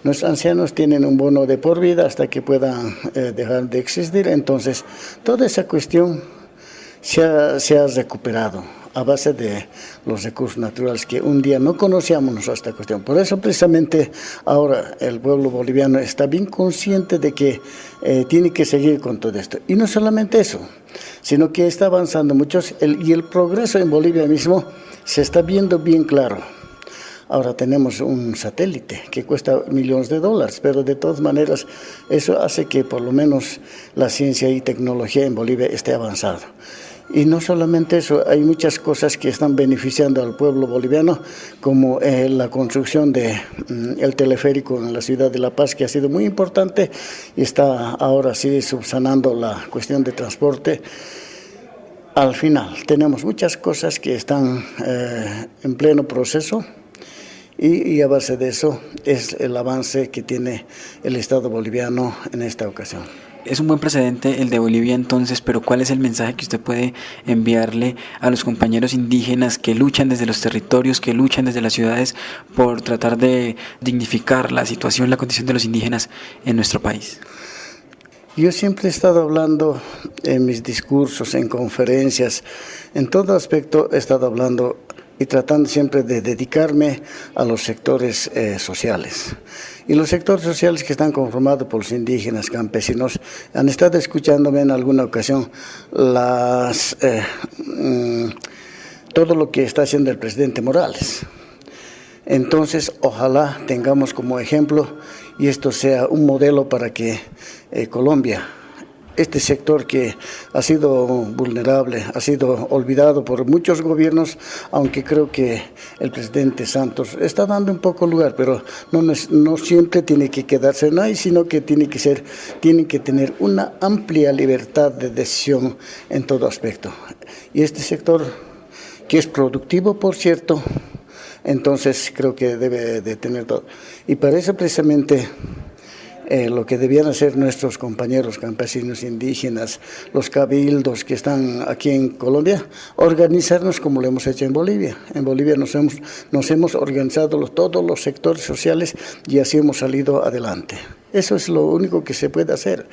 Nuestros ancianos tienen un bono de por vida hasta que puedan dejar de existir. Entonces, toda esa cuestión se ha recuperado a base de los recursos naturales que un día no conocíamos esta cuestión. Por eso precisamente ahora el pueblo boliviano está bien consciente de que tiene que seguir con todo esto. Y no solamente eso, sino que está avanzando mucho y el progreso en Bolivia mismo se está viendo bien claro. Ahora tenemos un satélite que cuesta millones de dólares, pero de todas maneras eso hace que por lo menos la ciencia y tecnología en Bolivia esté avanzado. Y no solamente eso, hay muchas cosas que están beneficiando al pueblo boliviano, como la construcción del teleférico en la ciudad de La Paz, que ha sido muy importante y está ahora sí subsanando la cuestión de transporte. Al final, tenemos muchas cosas que están en pleno proceso y a base de eso es el avance que tiene el Estado boliviano en esta ocasión. Es un buen precedente el de Bolivia entonces, pero ¿cuál es el mensaje que usted puede enviarle a los compañeros indígenas que luchan desde los territorios, que luchan desde las ciudades por tratar de dignificar la situación, la condición de los indígenas en nuestro país? Yo siempre he estado hablando en mis discursos, en conferencias, en todo aspecto he estado hablando y tratando siempre de dedicarme a los sectores sociales. Y los sectores sociales que están conformados por los indígenas, campesinos, han estado escuchándome en alguna ocasión todo lo que está haciendo el presidente Morales. Entonces, ojalá tengamos como ejemplo y esto sea un modelo para que Colombia, este sector que ha sido vulnerable, ha sido olvidado por muchos gobiernos, aunque creo que el presidente Santos está dando un poco lugar, pero no siempre tiene que quedarse en ahí, sino que tiene que tener una amplia libertad de decisión en todo aspecto. Y este sector, que es productivo, por cierto, entonces creo que debe de tener todo. Y para eso precisamente lo que debían hacer nuestros compañeros campesinos indígenas, los cabildos que están aquí en Colombia, organizarnos como lo hemos hecho en Bolivia. En Bolivia nos hemos organizado todos los sectores sociales y así hemos salido adelante. Eso es lo único que se puede hacer.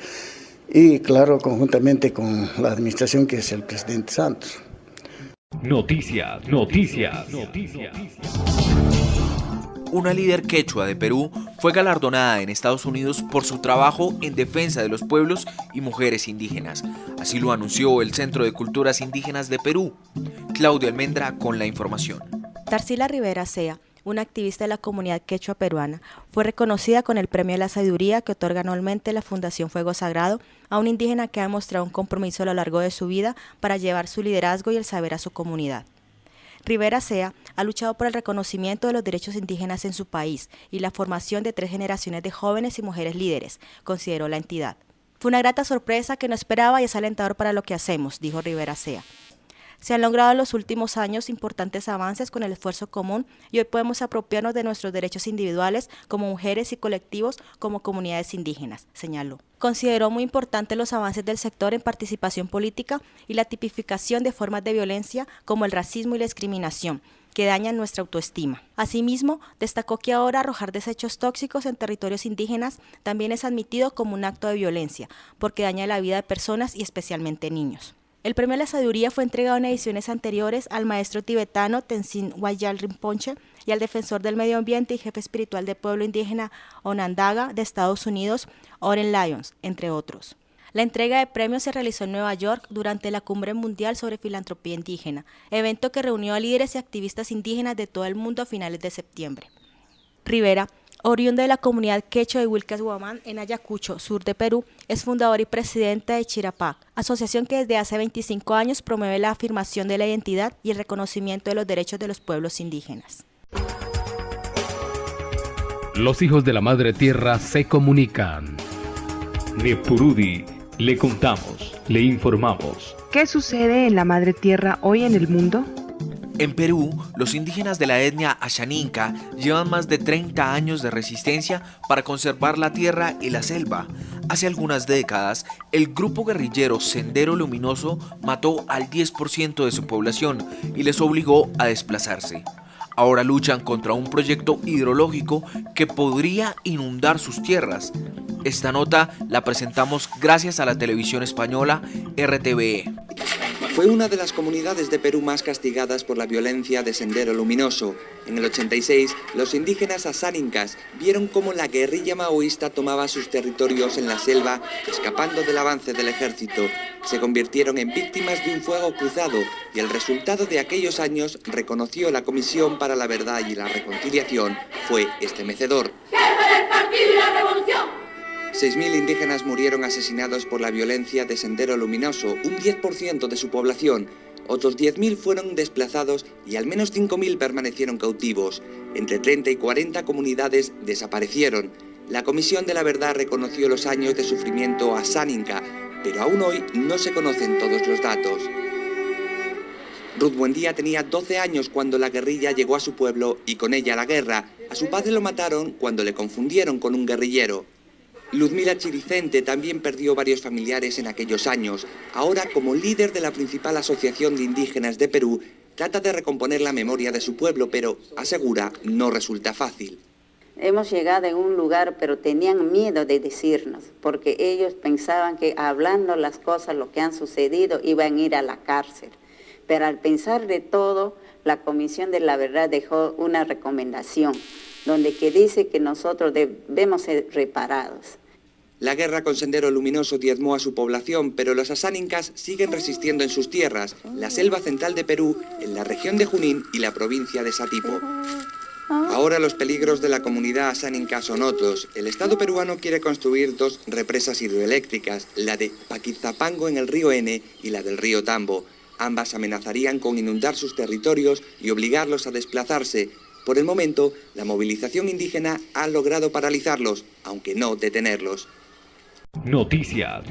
Y claro, conjuntamente con la administración que es el presidente Santos. Noticias. Una líder quechua de Perú fue galardonada en Estados Unidos por su trabajo en defensa de los pueblos y mujeres indígenas. Así lo anunció el Centro de Culturas Indígenas de Perú. Claudia Almendra con la información. Tarsila Rivera Sea, una activista de la comunidad quechua peruana, fue reconocida con el Premio de la Sabiduría que otorga anualmente la Fundación Fuego Sagrado a un indígena que ha demostrado un compromiso a lo largo de su vida para llevar su liderazgo y el saber a su comunidad. Rivera Sea ha luchado por el reconocimiento de los derechos indígenas en su país y la formación de 3 generaciones de jóvenes y mujeres líderes, consideró la entidad. Fue una grata sorpresa que no esperaba y es alentador para lo que hacemos, dijo Rivera Sea. Se han logrado en los últimos años importantes avances con el esfuerzo común y hoy podemos apropiarnos de nuestros derechos individuales como mujeres y colectivos como comunidades indígenas, señaló. Consideró muy importante los avances del sector en participación política y la tipificación de formas de violencia como el racismo y la discriminación, que dañan nuestra autoestima. Asimismo, destacó que ahora arrojar desechos tóxicos en territorios indígenas también es admitido como un acto de violencia, porque daña la vida de personas y especialmente niños. El premio a la sabiduría fue entregado en ediciones anteriores al maestro tibetano Tenzin Wangyal Rinpoche y al defensor del medio ambiente y jefe espiritual del pueblo indígena Onondaga de Estados Unidos, Oren Lyons, entre otros. La entrega de premios se realizó en Nueva York durante la Cumbre Mundial sobre Filantropía Indígena, evento que reunió a líderes y activistas indígenas de todo el mundo a finales de septiembre. Rivera, oriunda de la comunidad quechua de Wilcas-Huamán en Ayacucho, sur de Perú, es fundador y presidente de Chirapac, asociación que desde hace 25 años promueve la afirmación de la identidad y el reconocimiento de los derechos de los pueblos indígenas. Los hijos de la Madre Tierra se comunican. Nepurudi, le contamos, le informamos. ¿Qué sucede en la Madre Tierra hoy en el mundo? En Perú, los indígenas de la etnia Ashaninka llevan más de 30 años de resistencia para conservar la tierra y la selva. Hace algunas décadas, el grupo guerrillero Sendero Luminoso mató al 10% de su población y les obligó a desplazarse. Ahora luchan contra un proyecto hidrológico que podría inundar sus tierras. Esta nota la presentamos gracias a la televisión española RTVE. Fue una de las comunidades de Perú más castigadas por la violencia de Sendero Luminoso. En el 86, los indígenas asánincas vieron cómo la guerrilla maoísta tomaba sus territorios en la selva, escapando del avance del ejército. Se convirtieron en víctimas de un fuego cruzado y el resultado de aquellos años, reconoció la Comisión para la Verdad y la Reconciliación, fue estremecedor. ¡Jefe del partido y la revolución! 6.000 indígenas murieron asesinados por la violencia de Sendero Luminoso, un 10% de su población. Otros 10.000 fueron desplazados y al menos 5.000 permanecieron cautivos. Entre 30 y 40 comunidades desaparecieron. La Comisión de la Verdad reconoció los años de sufrimiento asáninca, pero aún hoy no se conocen todos los datos. Ruth Buendía tenía 12 años cuando la guerrilla llegó a su pueblo y con ella la guerra. A su padre lo mataron cuando le confundieron con un guerrillero. Luzmila Chiricente también perdió varios familiares en aquellos años. Ahora, como líder de la principal asociación de indígenas de Perú, trata de recomponer la memoria de su pueblo, pero, asegura, no resulta fácil. Hemos llegado a un lugar, pero tenían miedo de decirnos, porque ellos pensaban que hablando las cosas, lo que han sucedido, iban a ir a la cárcel. Pero al pensar de todo, la Comisión de la Verdad dejó una recomendación, donde que dice que nosotros debemos ser reparados. La guerra con Sendero Luminoso diezmó a su población, pero los asánincas siguen resistiendo en sus tierras, la selva central de Perú, en la región de Junín y la provincia de Satipo. Ahora los peligros de la comunidad asáninca son otros. El Estado peruano quiere construir 2 represas hidroeléctricas, la de Paquizapango en el río N y la del río Tambo. Ambas amenazarían con inundar sus territorios y obligarlos a desplazarse. Por el momento, la movilización indígena ha logrado paralizarlos, aunque no detenerlos. Noticias.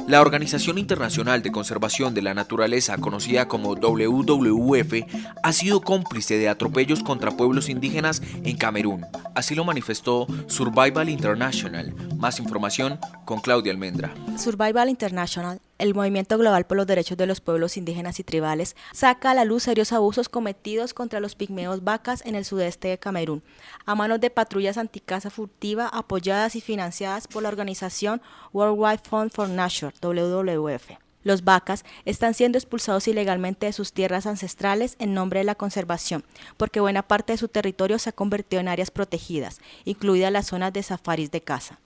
La Organización Internacional de Conservación de la Naturaleza, conocida como WWF, ha sido cómplice de atropellos contra pueblos indígenas en Camerún. Así lo manifestó Survival International. Más información con Claudia Almendra. Survival International, el movimiento global por los derechos de los pueblos indígenas y tribales, saca a la luz serios abusos cometidos contra los pigmeos vacas en el sudeste de Camerún, a manos de patrullas anticaza furtiva apoyadas y financiadas por la organización Worldwide Fund for Nature, WWF. Los vacas están siendo expulsados ilegalmente de sus tierras ancestrales en nombre de la conservación, porque buena parte de su territorio se ha convertido en áreas protegidas, incluidas las zonas de safaris de caza.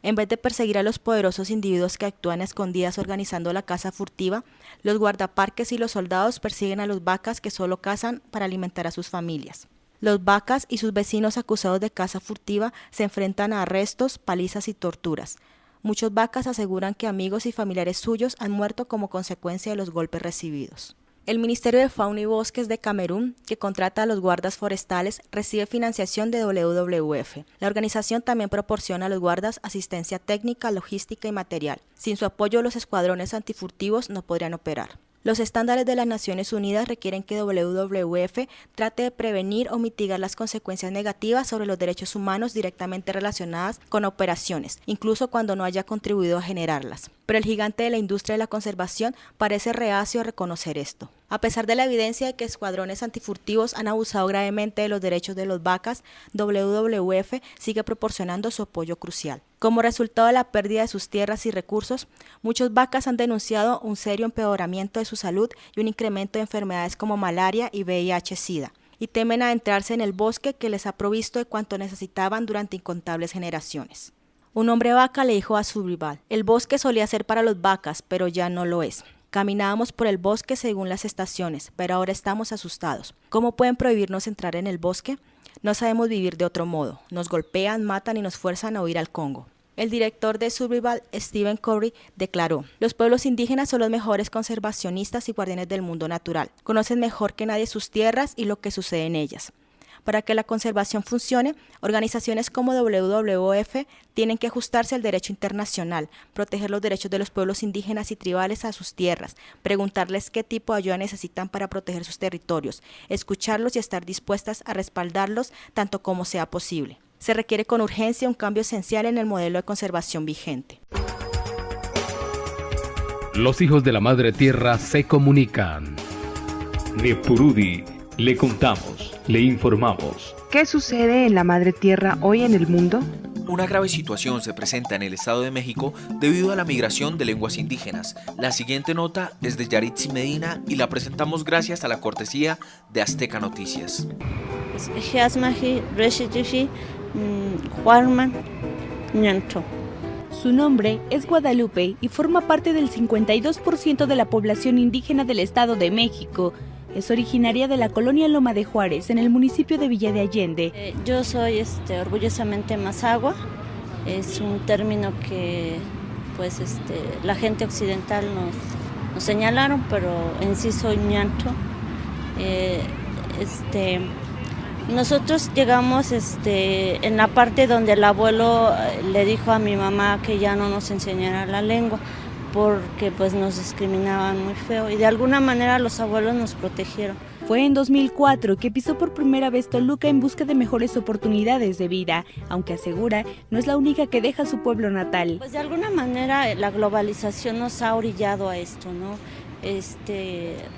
En vez de perseguir a los poderosos individuos que actúan a escondidas organizando la caza furtiva, los guardaparques y los soldados persiguen a los vacas que solo cazan para alimentar a sus familias. Los vacas y sus vecinos acusados de caza furtiva se enfrentan a arrestos, palizas y torturas. Muchos vacas aseguran que amigos y familiares suyos han muerto como consecuencia de los golpes recibidos. El Ministerio de Fauna y Bosques de Camerún, que contrata a los guardas forestales, recibe financiación de WWF. La organización también proporciona a los guardas asistencia técnica, logística y material. Sin su apoyo, los escuadrones antifurtivos no podrían operar. Los estándares de las Naciones Unidas requieren que WWF trate de prevenir o mitigar las consecuencias negativas sobre los derechos humanos directamente relacionadas con operaciones, incluso cuando no haya contribuido a generarlas. Pero el gigante de la industria de la conservación parece reacio a reconocer esto. A pesar de la evidencia de que escuadrones antifurtivos han abusado gravemente de los derechos de los vacas, WWF sigue proporcionando su apoyo crucial. Como resultado de la pérdida de sus tierras y recursos, muchos vacas han denunciado un serio empeoramiento de su salud y un incremento de enfermedades como malaria y VIH-Sida, y temen adentrarse en el bosque que les ha provisto de cuanto necesitaban durante incontables generaciones. Un hombre vaca le dijo a su rival: el bosque solía ser para los vacas, pero ya no lo es. Caminábamos por el bosque según las estaciones, pero ahora estamos asustados. ¿Cómo pueden prohibirnos entrar en el bosque? No sabemos vivir de otro modo. Nos golpean, matan y nos fuerzan a huir al Congo. El director de Survival, Stephen Curry, declaró: los pueblos indígenas son los mejores conservacionistas y guardianes del mundo natural. Conocen mejor que nadie sus tierras y lo que sucede en ellas. Para que la conservación funcione, organizaciones como WWF tienen que ajustarse al derecho internacional, proteger los derechos de los pueblos indígenas y tribales a sus tierras, preguntarles qué tipo de ayuda necesitan para proteger sus territorios, escucharlos y estar dispuestas a respaldarlos tanto como sea posible. Se requiere con urgencia un cambio esencial en el modelo de conservación vigente. Los hijos de la Madre Tierra se comunican. Nepurudi, le contamos, le informamos. ¿Qué sucede en la Madre Tierra hoy en el mundo? Una grave situación se presenta en el Estado de México debido a la migración de lenguas indígenas. La siguiente nota es de Yaritzi Medina y la presentamos gracias a la cortesía de Azteca Noticias. Su nombre es Guadalupe y forma parte del 52% de la población indígena del Estado de México. Es originaria de la colonia Loma de Juárez, en el municipio de Villa de Allende. Yo soy orgullosamente mazahua. Es un término que la gente occidental nos señalaron, pero en sí soy ñanto. Nosotros llegamos en la parte donde el abuelo le dijo a mi mamá que ya no nos enseñara la lengua, porque nos discriminaban muy feo y de alguna manera los abuelos nos protegieron. Fue en 2004 que pisó por primera vez Toluca en busca de mejores oportunidades de vida, aunque asegura no es la única que deja su pueblo natal. De alguna manera la globalización nos ha orillado a esto, ¿no?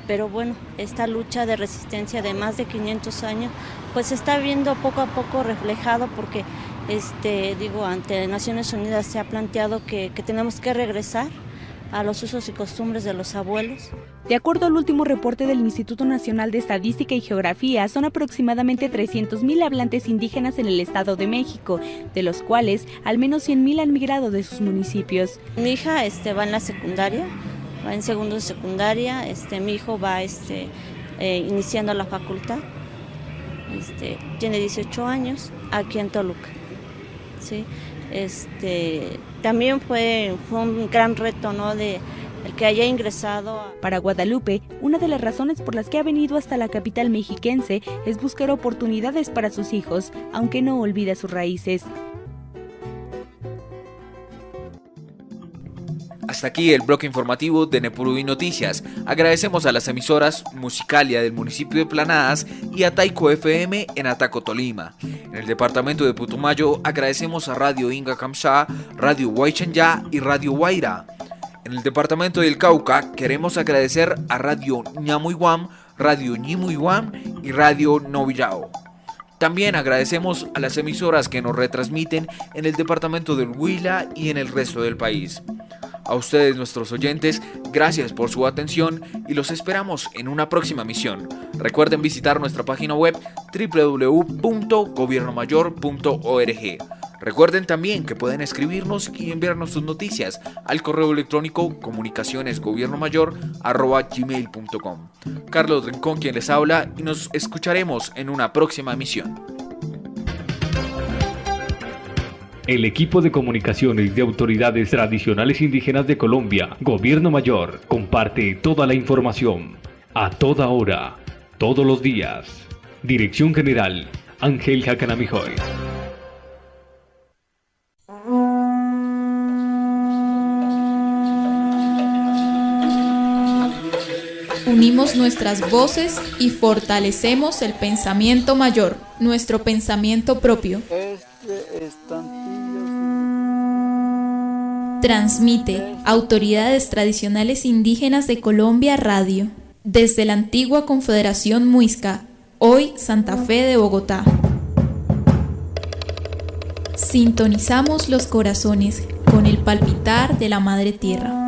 Pero bueno, esta lucha de resistencia de más de 500 años se está viendo poco a poco reflejado porque ante Naciones Unidas se ha planteado que tenemos que regresar a los usos y costumbres de los abuelos. De acuerdo al último reporte del Instituto Nacional de Estadística y Geografía, son aproximadamente 300,000 hablantes indígenas en el Estado de México, de los cuales al menos 100,000 han migrado de sus municipios. Mi hija va en la secundaria, va en segundo de secundaria, mi hijo va iniciando la facultad, tiene 18 años, aquí en Toluca, ¿sí? También fue un gran reto, ¿no?, de el que haya ingresado. Para Guadalupe, una de las razones por las que ha venido hasta la capital mexiquense es buscar oportunidades para sus hijos, aunque no olvida sus raíces. Hasta aquí el bloque informativo de Nepurudi Noticias. Agradecemos a las emisoras Musicalia del municipio de Planadas y a Taiko FM en Ataco, Tolima. En el departamento de Putumayo agradecemos a Radio Inga Kamsha, Radio Huaychanya y Radio Huayra. En el departamento del Cauca queremos agradecer a Radio Ñamuiguam, Radio Ñimuiguam y Radio Novillao. También agradecemos a las emisoras que nos retransmiten en el departamento del Huila y en el resto del país. A ustedes, nuestros oyentes, gracias por su atención y los esperamos en una próxima misión. Recuerden visitar nuestra página web www.gobiernomayor.org. Recuerden también que pueden escribirnos y enviarnos sus noticias al correo electrónico comunicacionesgobiernomayor@gmail.com. Carlos Rincón quien les habla y nos escucharemos en una próxima emisión. El equipo de comunicaciones de autoridades tradicionales indígenas de Colombia, Gobierno Mayor, comparte toda la información, a toda hora, todos los días. Dirección General, Ángel Jacanamijoy. Unimos nuestras voces y fortalecemos el pensamiento mayor, nuestro pensamiento propio. Transmite Autoridades Tradicionales Indígenas de Colombia Radio, desde la antigua Confederación Muisca, hoy Santa Fe de Bogotá. Sintonizamos los corazones con el palpitar de la Madre Tierra.